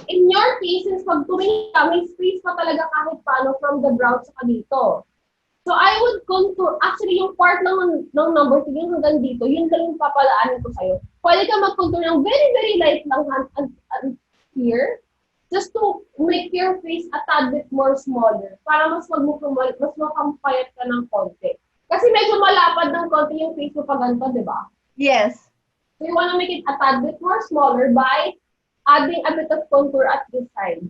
In your case, since pag tumingin ka, may space pa talaga kahit paano from the brow sa dito. So I would contour, actually yung part lang ng number 3, yung hanggang dito, yun lang yung papalaanin ko sa'yo. Pwede ka mag-contour ng very, very light lang here, just to make your face a tad bit more smaller, para mas makampayat ka ng konti. Kasi medyo malapad ng konti yung face mo pag ganito, di ba? Yes. So you wanna make it a tad bit more smaller by adding a bit of contour at this side.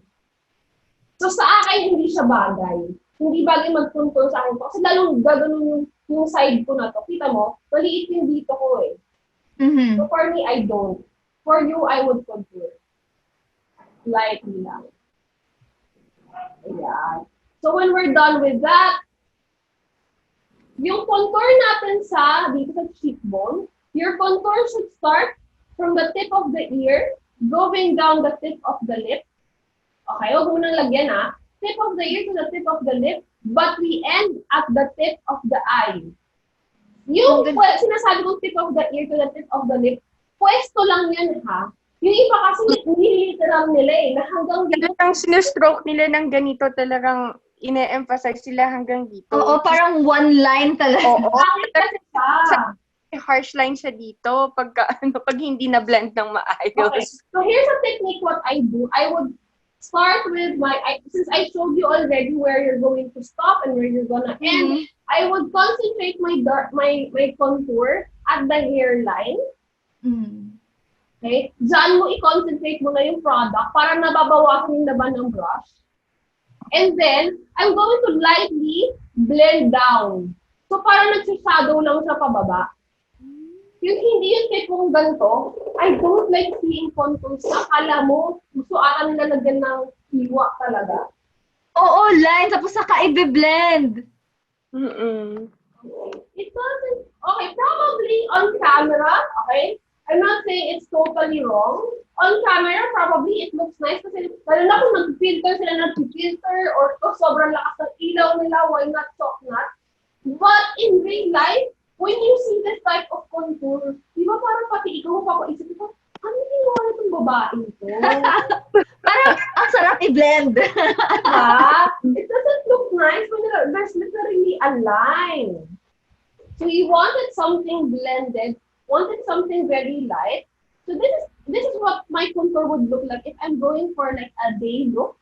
So sa akin, hindi siya bagay. Hindi bagay mag-contour sa akin ko. Kasi lalong gaganon yung side ko na to. Kita mo, maliit yung dito ko eh. So for me, I don't. For you, I would contour. Lightly lang. Ayan. So when we're done with that, yung contour natin dito sa cheekbone, your contour should start from the tip of the ear, going down the tip of the lip. Okay, huwag mo nang lagyan tip of the ear to the tip of the lip, but we end at the tip of the eye. Yung sinasabi kong tip of the ear to the tip of the lip, pwesto lang yan ha. Yung iba kasi nililiteral nila na hanggang dito. Talagang sinustroke nila ng ganito, talagang ine-emphasize sila hanggang dito. Oo, parang one line talaga. Oo. Bakit kasi siya? Harsh line siya dito pag hindi na blend ng maayos. Okay. So here's a technique what I do. I would start with since I showed you already where you're going to stop and where you're gonna end, I would concentrate my contour at the hairline. Okay? Diyan mo i-concentrate mo na yung product para nababawasan yung laban ng brush. And then, I'm going to lightly blend down. So parang nag-shadow lang siya pababa. Yung hindi yung tipong ganito, I don't like seeing contours na akala mo, gusto ata nila lagyan ng hiwa talaga. Oo, line, tapos saka i-blend. It doesn't, okay, probably on camera, okay? I'm not saying it's totally wrong. On camera, probably it looks nice kasi lalo na kung nag-filter or sobrang lakas ng ilaw nila, why not chalk not? But in real life, when you see this type of contour, di ba parang pati ikaw mapapaisip ko, ano ginawa nitong babaeng ito? Parang ang sarap i-blend. It doesn't look nice when there's literally a line. So you wanted something blended, wanted something very light. So this is what my contour would look like if I'm going for like a day look.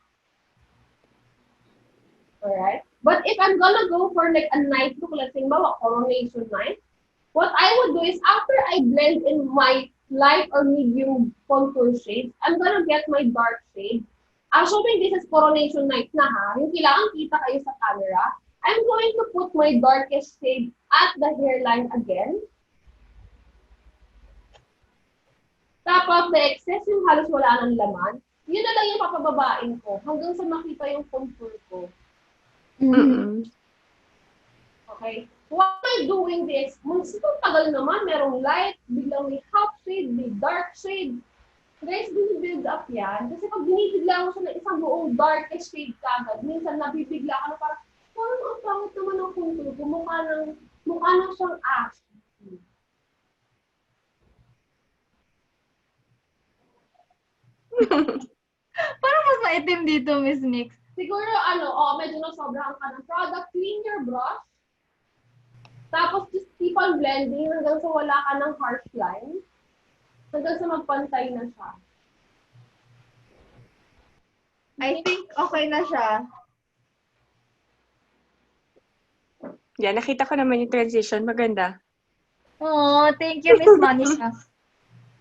Alright? But if I'm gonna go for like a night look, let's say, coronation night, what I would do is after I blend in my light or medium contour shades, I'm gonna get my dark shade. Assuming this is coronation night na yung kailangan kita kayo sa camera, I'm going to put my darkest shade at the hairline again. Tapos the excess yung halos wala ng laman, yun na lang yung papababain ko hanggang sa makita yung contour ko. Okay? Why am I doing this? Itong tagal naman, merong light, biglang may half shade, may dark shade. Guys, build up yan. Kasi pag binibigla mo siya ng isang buong darkest shade kagad, minsan nabibigla ka na parang ang pangit naman ng contour ko. Mukha na siyang ash. Parang mas maitim dito, Miss Nix. Siguro, medyo nasobrahan ka ng product. Clean your brush. Tapos, just keep on blending hanggang sa wala ka ng harsh line. Hanggang sa magpantay na siya. I think okay na siya. Yeah, nakita ko naman yung transition. Maganda. Oh, thank you, Miss Monica.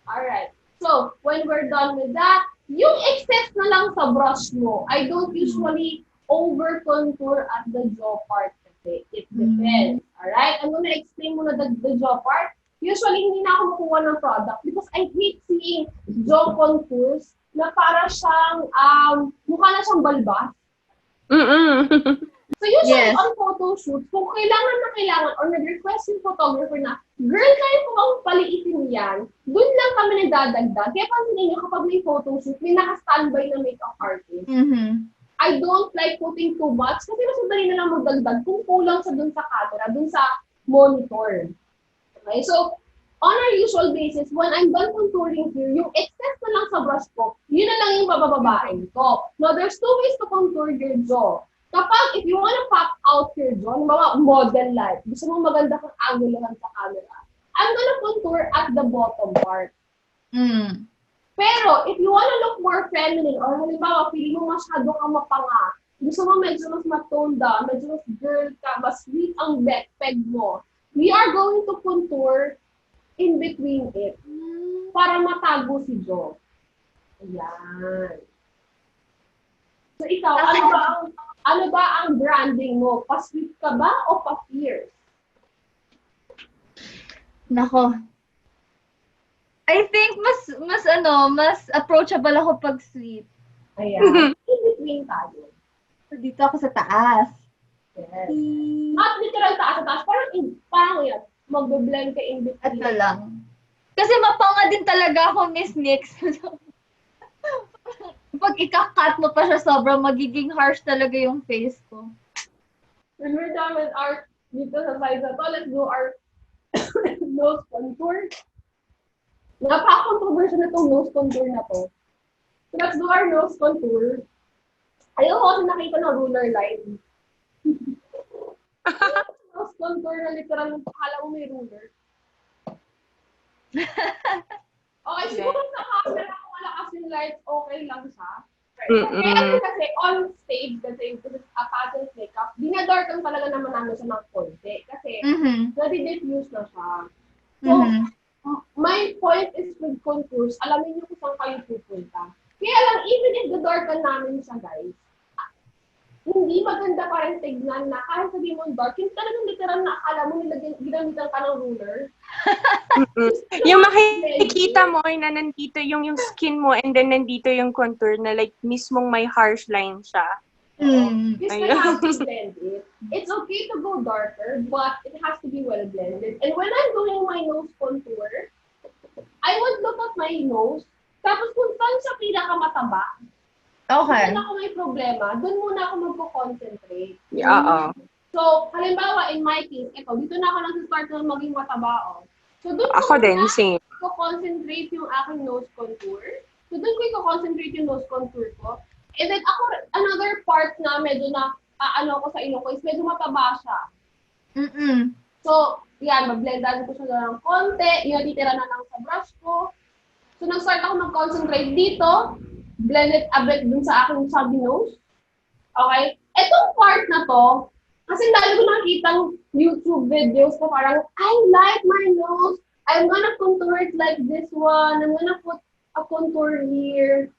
Alright. So, when we're done with that, yung excess na lang sa brush mo, I don't usually over-contour at the jaw part kasi. It depends. Alright? I'm gonna explain muna the jaw part. Usually, hindi na ako makuha ng product because I hate seeing jaw contours na para siyang, mukha na siyang balbas. So usually Yes. on photo shoots, kung kailangan or nag-request yung photographer na, girl, kaya ko bang paliitin yan, dun lang kami nagdadagdag. Kaya pansinin nyo, kapag may photo shoot, may naka-standby na makeup artist. I don't like putting too much kasi mas madali na lang magdagdag kung kulang sa dun sa camera, dun sa monitor. Okay, so on a usual basis, when I'm done contouring here, yung excess na lang sa brush ko, yun na lang yung babababain ko. Now, there's two ways to contour your jaw. Kapag, if you wanna pop out your jaw, mga model like, gusto mo maganda kang angulo lang sa camera, I'm gonna contour at the bottom part. Pero, if you wanna look more feminine, or halimbawa, feeling mo masyado kang mapanga, gusto mo medyo mas matone down, medyo mas girl ka, mas sweet ang peg mo, we are going to contour in between it para matago si jaw. Ayan. So, ikaw, ano ba ang branding mo? Pa-sweet ka ba o pa-fierce? Nako. I think mas approachable ako pag sweet. Ayan. In between tayo. So, dito ako sa taas. Yes. Not literal taas. Parang yan. Magbe-blend ka in between. Ito lang. Kasi mapanga din talaga ako, Miss Nix. Pag ika-cut mo pa siya, sobrang magiging harsh talaga yung face ko. When we're done with our dito sa side na to, let's do our nose contour. Napaka-controversial na itong nose contour na to. So let's do our nose contour. Ayaw ko kasi nakita ng ruler line. Nose contour na literal, akala mo may ruler. Okay, siguro sa camera kung malakas yung lights, okay lang siya. Kaya kasi on stage, kasi this is a pageant makeup, dinadarkan talaga naman namin siya ng konti. Kasi nadi-diffuse na siya. So, my point is with contours, alamin niyo kung saan kayo pupunta. Kaya lang, even if the-darkan namin siya, guys, hindi maganda pa rin tignan na kahit sabihin mo dark, yung talagang literal na akala mo ginamitan ka ng ruler. Yung makikita mo na nandito yung skin mo and then nandito yung contour na like mismong may harsh line siya. This may have to blend it. It's okay to go darker, but it has to be well blended. And when I'm doing my nose contour, I would look at my nose, tapos kung saan siya pinakamataba, Okay. kung ako may problema, doon muna ako magko-concentrate. Oo. So, halimbawa, in my case, dito na ako nag-start na maging mataba. So, doon Ako din, same. ko concentrate yung aking nose contour. So, doon ko i-concentrate yung nose contour ko. And then, ako, another part na medyo na, ko sa ilong ko is medyo mataba siya. So, yan, mablendan ko siya ng konti. Yung titira na lang sa brush ko. So, nag-start ako mag-concentrate dito. Blend it a bit dun sa aking chubby nose. Okay? Etong part na to, kasi lalo ko nakikita YouTube videos ko parang, I like my nose. I'm gonna contour it like this one. I'm gonna put a contour here.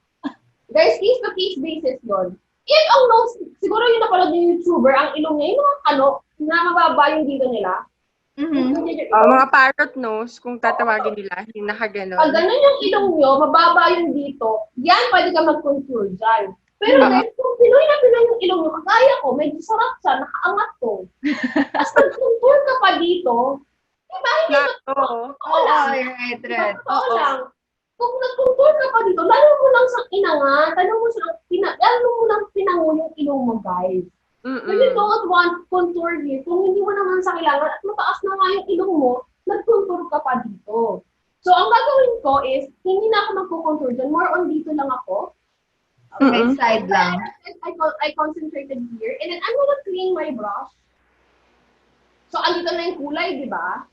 Guys, case-to-case basis yun. If ang nose, siguro yung napanood ng YouTuber, ang ilong niya, yung mga na mababa yung dito nila. Mga parrot nose, kung tatawagin nila, yung nakaganon. Pag ganun yung ilong nyo, mababa yung dito, yan pwede ka mag-contour dyan. Pero guys, kung Pinoy na Pinoy yung ilong nyo, kagaya ko, medyo sarap siya, nakaangat to. Tapos nag-contour ka pa dito, diba? Hindi Oo. Right. Totoo lang. Kung nag-contour ka pa dito, lalo mo lang sa ina nga, tanong mo silang, tanong mo lang pinango yung ilong mo, guys. When you don't want contour here, kung hindi mo naman sa kailangan at mataas na nga yung ilong mo, nag-contour ka pa dito. So, ang gagawin ko is, hindi na ako magko-contour dyan. More on dito lang ako. Right side lang. I concentrated here. And then, I'm gonna clean my brush. So, andito na yung kulay, di ba?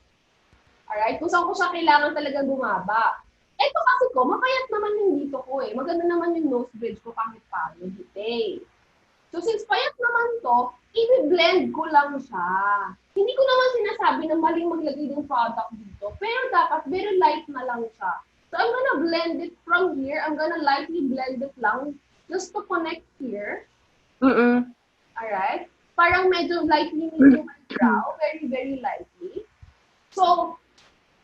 Alright? Kung saan ko siya kailangan talaga gumaba. Ito kasi ko, mapayat naman yung dito ko eh. Maganda naman yung nose bridge ko kahit paano dito. So, since payat naman to, i-blend ko lang siya. Hindi ko naman sinasabi na maling maglagay ng product dito. Pero dapat very light na lang siya. So, I'm gonna blend it from here. I'm gonna lightly blend it lang just to connect here. Alright? Parang medyo lightly medium brow. Very, very lightly. So,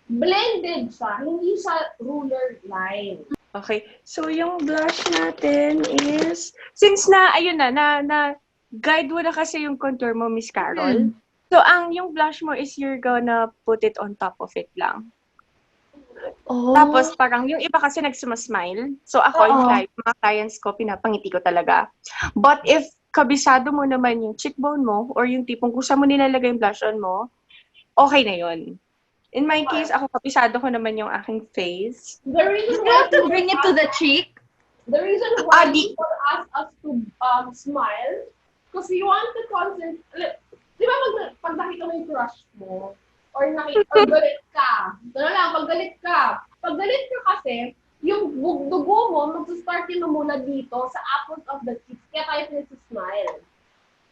blended siya. Hindi siya ruler line. Okay. So, yung blush natin is, since ayun na guide mo na kasi yung contour mo, Miss Carol. So, yung blush mo is you're gonna put it on top of it lang. Oh. Tapos, parang yung iba kasi nagsumasmile. So, ako, yung mga clients ko, pinapangiti ko talaga. But if kabisado mo naman yung cheekbone mo or yung tipong kung saan mo nilalagay yung blush on mo, okay na yun. In my case, ako kabisado ko naman yung aking face. The reason You have to bring it to the cheek. The reason why people ask us to smile, because we want to concentrate. Di ba pag nakita mo yung crush mo, or galit ka, gano'n lang, pag galit ka kasi, yung dugo mo, mag-start yung lumula dito sa apples of the cheeks, kaya tayo pinag-smile.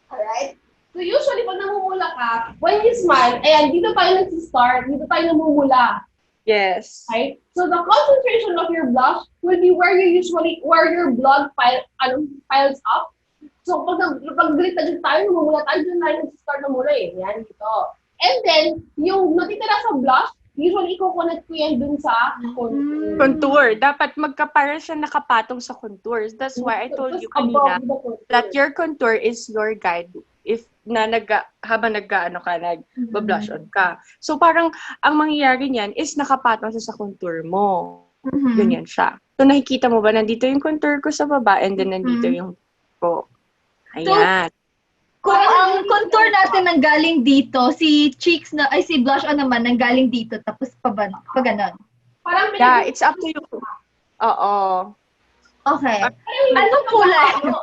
Alright? So usually, pag namumula ka, when you smile, ayan, dito tayo nag-start, dito tayo namumula. Yes. Right? So the concentration of your blush will be where your blood piles up. So pag galit na tayo, namumula tayo, dyan tayo nag-start namula eh. Yan, dito. And then, yung natitira sa blush, usually i-connect ko yan dun sa contour. Contour. Dapat magkapara siya nakapatong sa contours. That's why I told you kanina that your contour is your guide if habang nag-blush on ka. So parang ang mangyayari niyan is nakapatong siya sa contour mo. Ganyan siya. So nakikita mo ba nandito yung contour ko sa baba and then nandito yung ko. Ayan. Kung ang contour natin nanggaling dito, si blush on naman nanggaling dito tapos pa ganon. Parang Yeah, it's up to you. Oo. Okay. Anong kulay?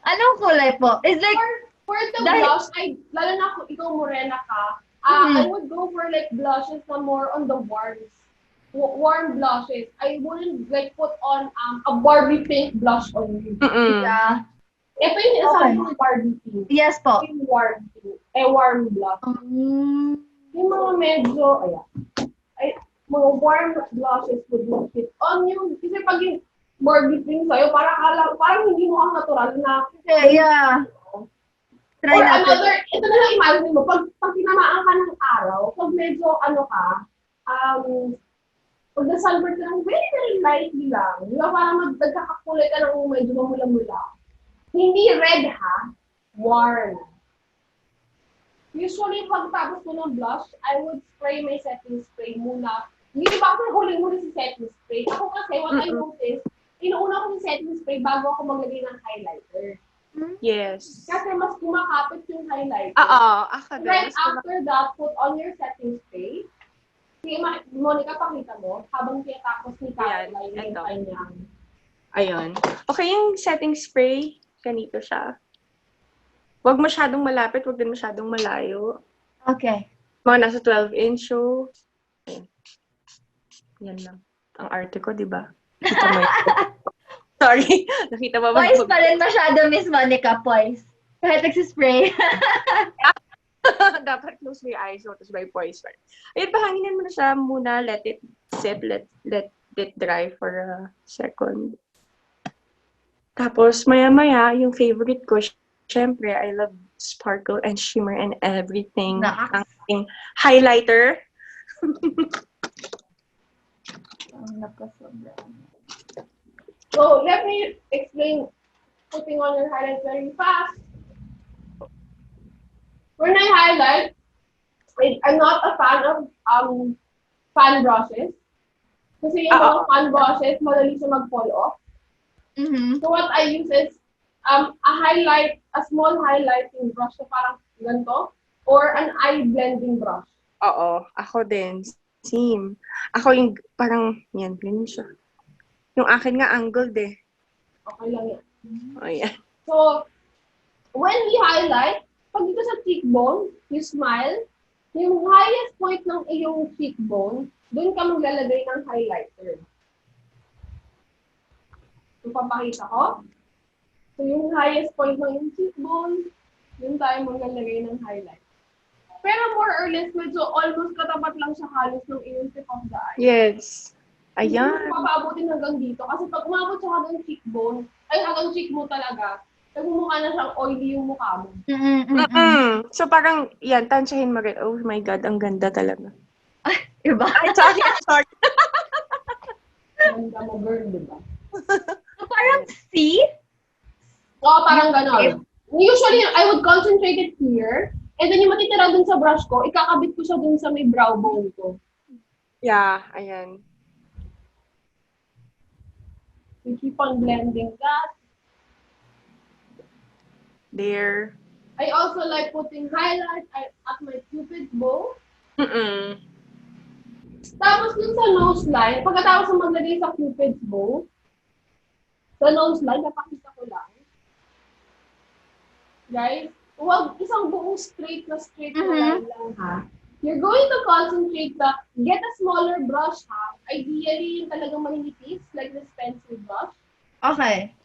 Anong kulay po? It's like, for the blush, lalo na kung ikaw morena ka, I would go for like blushes na more on the warm blushes. I wouldn't like put on a Barbie pink blush on you. yeah. Ito yung sinasabi ng Barbie pink. Yes po. Yung warm pink. Warm blush. Yung mga medyo, mga warm blushes would not fit on you. Kasi pag yung Barbie pink sa'yo, parang hindi mo ang natural na. Yeah. Try or natin. ito na lang imagine mo, pag tinamaan ka ng araw, pag medyo pag na-sunburn ka lang, very, very lightly lang. Di ba, parang nagkakakulay ka ng medyo mamula-mula. Hindi red ha, warm. Usually, pag tapos ko ng blush, I would spray my setting spray muna. Hindi ba ako huling muna si setting spray? Ako kasi, what I noticed, inuuna ko yung setting spray bago ako maglagay ng highlighter. Yes. Kasi mas kumakapit yung highlighter. Ako din. Right after that, put on your setting spray. Si Monica, pakita mo, habang tinatapos ni Caroline yung kanyang. Ayun. Okay, yung setting spray, ganito siya. Huwag masyadong malapit, huwag din masyadong malayo. Okay. Mga nasa 12-inch, so. Yan lang. Ang arte ko, di ba? Kita mo yun. Sorry. Nakita mo ba? Poise pa rin masyado, Miss Monica. Poise. Kahit nagsispray. Dapat close my eyes, notice my poise pa rin. Ayun, pahanginin mo na siya muna. Let it sit. Let it dry for a second. Tapos, maya-maya, yung favorite ko, syempre, I love sparkle and shimmer and everything. Ang aking highlighter. So, let me explain putting on your highlight very fast. When I highlight, I'm not a fan of fan brushes. Kasi yung mga fan brushes, madali siya mag-fall off. Mm-hmm. So what I use is a small highlighting brush na parang ganito, or an eye blending brush. Oo, ako din. Same. Ako yung parang, yan, ganyan siya. Yung akin nga angled eh. Okay lang yan. Oh, yan. So, when we highlight, pag dito sa cheekbone, you smile, yung highest point ng iyong cheekbone, doon ka maglalagay ng highlighter. So, papakita ko. So, yung highest point ng iyong cheekbone, doon tayo maglalagay ng highlight. Pero more or less, medyo almost katapat lang siya halos ng iyong tip of the eye. Yes. Hindi Ayan. mo papaabutin hanggang dito. Kasi pag umabot siya hanggang cheekbone, ay hanggang cheek mo talaga, nagmumukha na siyang oily yung mukha mo. So parang, yan, tansyahin mo rin. Oh my God, ang ganda talaga. Iba. Ay, sorry. Ganda mo, girl, di ba? So, parang C? Oo, parang gano'n. Usually, I would concentrate it here, and then yung matitira dun sa brush ko, ikakabit ko siya dun sa may brow bone ko. Yeah, ayan. You keep on blending that. There. I also like putting highlight at my cupid's bow. Tapos dun sa nose line, pagkatapos na maglagay sa cupid's bow, sa nose line, napakita ko lang. Guys, huwag isang buong straight na line lang ha. You're going to concentrate get a smaller brush ha. Ideally, yung talagang maninipis, like this pencil brush. Okay.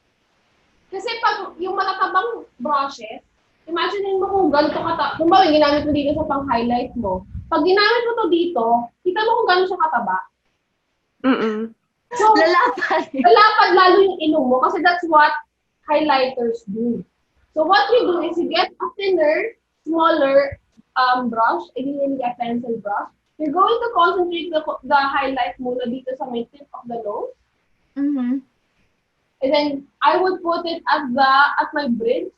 Kasi pag yung matatabang brushes, imagine mo kung ganito kung ba ginamit mo dito sa pang-highlight mo. Pag ginamit mo to dito, kita mo kung gano'n siya kataba. So, lalapad lalo yung ilong mo kasi that's what highlighters do. So what you do is you get a thinner, smaller brush, ideally a pencil brush. You're going to concentrate the highlight muna dito sa may tip of the nose. And then I would put it at my bridge.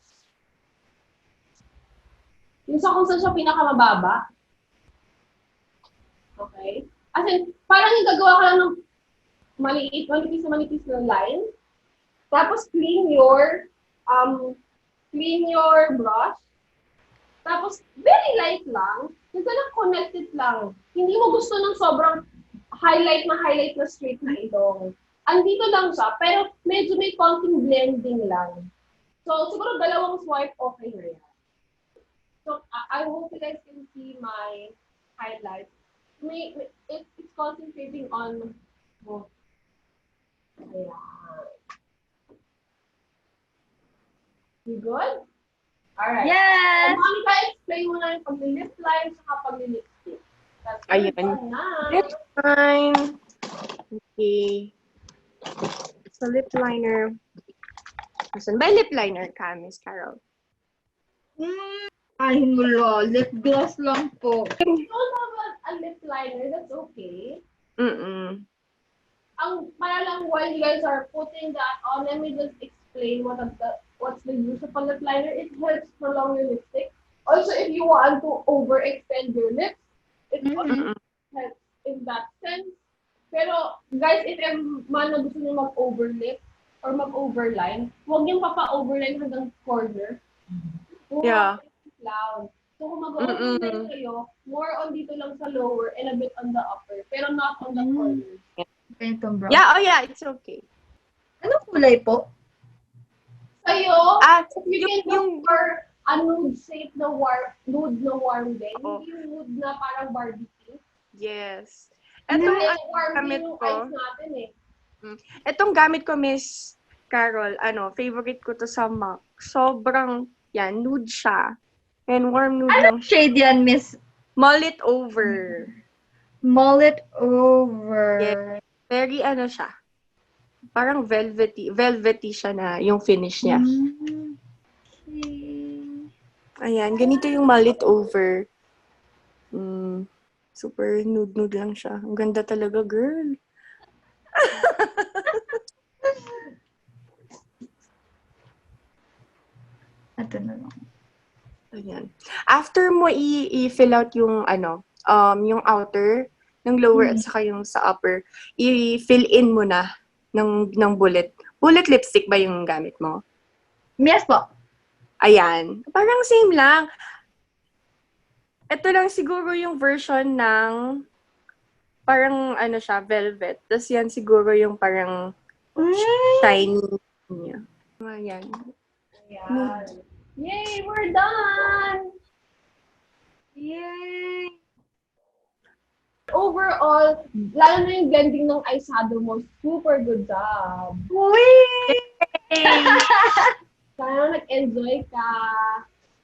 Yung sa kung saan siya pinakamababa. Okay? As in, parang yung gagawa ka lang ng manipis na line. Tapos clean your brush. Tapos, very light lang. Yung lang connected lang. Hindi mo gusto ng sobrang highlight na straight na ilong. Andito lang siya, pero medyo may konting blending lang. So, siguro dalawang swipe, okay na yan. So, I hope you guys can see my highlight. It's concentrating on ayan. You good? Alright. Yes! So, Monica, explain mo na yung pag-lip line sa pag-lipstick. Ayan. Lip line. Okay. So, lip liner. Saan ba lip liner ka, Miss Carol? Ay, wala. Lip gloss lang po. If you don't have a lip liner, that's okay. Ang paralang while you guys are putting that on, let me just explain what's the use of a lip liner. It helps prolong your lipstick. Also, if you want to overextend your lips, it also helps in that sense. Pero, guys, if man na gusto niyo mag-overlip or mag-overline, huwag niyong papa-overline hanggang corner. Yeah. Clown. So, kung mag-overline kayo, more on dito lang sa lower and a bit on the upper, pero not on the corner. Itong brown. Yeah, it's okay. Anong kulay po? Sa'yo, if you can yung look for a nude shape na nude na warm din, hindi yung nude na parang Barbie pink. Yes. Itong Etong gamit yung ko, eyes natin etong gamit ko, Miss Carol, favorite ko to sa MAC. Sobrang, yan, nude siya. And warm nude lang. Anong shade yan, Miss? Mullet over. Mullet over. Yeah. Very, siya. Parang velvety siya na yung finish niya. Okay. Ayan, ganito yung mullet over. Super nude lang siya. Ang ganda talaga, girl. Ito na lang. Ayan. After mo i-fill out yung yung outer, ng lower at saka yung sa upper, i-fill in mo na ng bullet. Bullet lipstick ba yung gamit mo? Yes po. Ayan. Parang same lang. Ito lang siguro yung version ng parang ano siya, velvet. Tapos yan siguro yung parang shiny niya. Ayan. Ayan. Yay, we're done! Yay! Overall, lalo na yung blending ng eyeshadow mo, super good job. Sana nag-enjoy ka.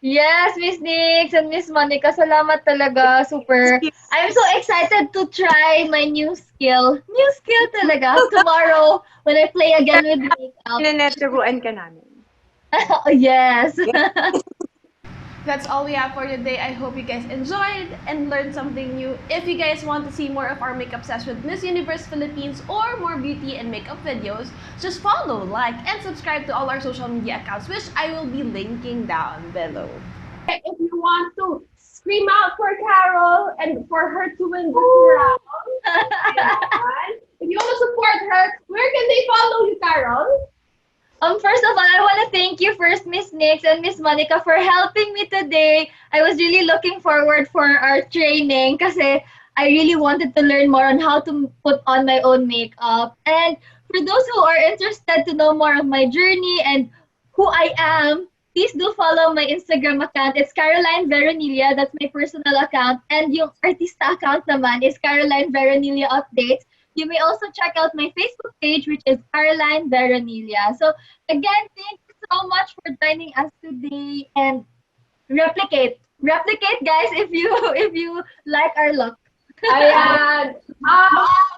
Yes, Miss Nix and Miss Monica, salamat talaga. Super. I'm so excited to try my new skill. New skill talaga. Tomorrow, when I play again with makeup. Pineneturuan ka namin. Oh, yes. That's all we have for today. I hope you guys enjoyed and learned something new. If you guys want to see more of our makeup sesh with Miss Universe Philippines or more beauty and makeup videos, just follow, like, and subscribe to all our social media accounts, which I will be linking down below. If you want to scream out for Carol and for her to win this round, ayan. If you want to support her, where can they follow you, Carol? First of all, I want to thank you first, Miss Nix and Miss Monica, for helping me today. I was really looking forward for our training kasi I really wanted to learn more on how to put on my own makeup. And for those who are interested to know more of my journey and who I am, please do follow my Instagram account. It's Caroline Veronilla. That's my personal account. And yung artista account naman is Caroline Veronilla Updates. You may also check out my Facebook page, which is Caroline Veronilla. So again, thank you so much for joining us today, and replicate, guys, if you like our look. Ayan.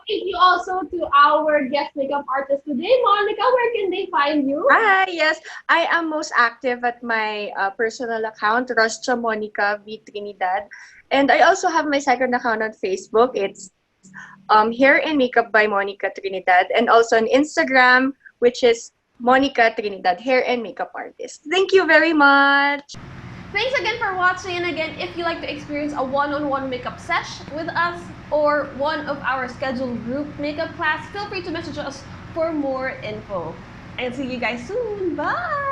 Thank you also to our guest makeup artist today. Monica, where can they find you? Hi, yes. I am most active at my personal account, Roscha Monica V Trinidad. And I also have my second account on Facebook. It's Hair and Makeup by Monica Trinidad. And also on Instagram, which is Monica Trinidad, Hair and Makeup Artist. Thank you very much. Thanks again for watching, and again, if you like to experience a one-on-one makeup sesh with us or one of our scheduled group makeup class, feel free to message us for more info. And see you guys soon. Bye!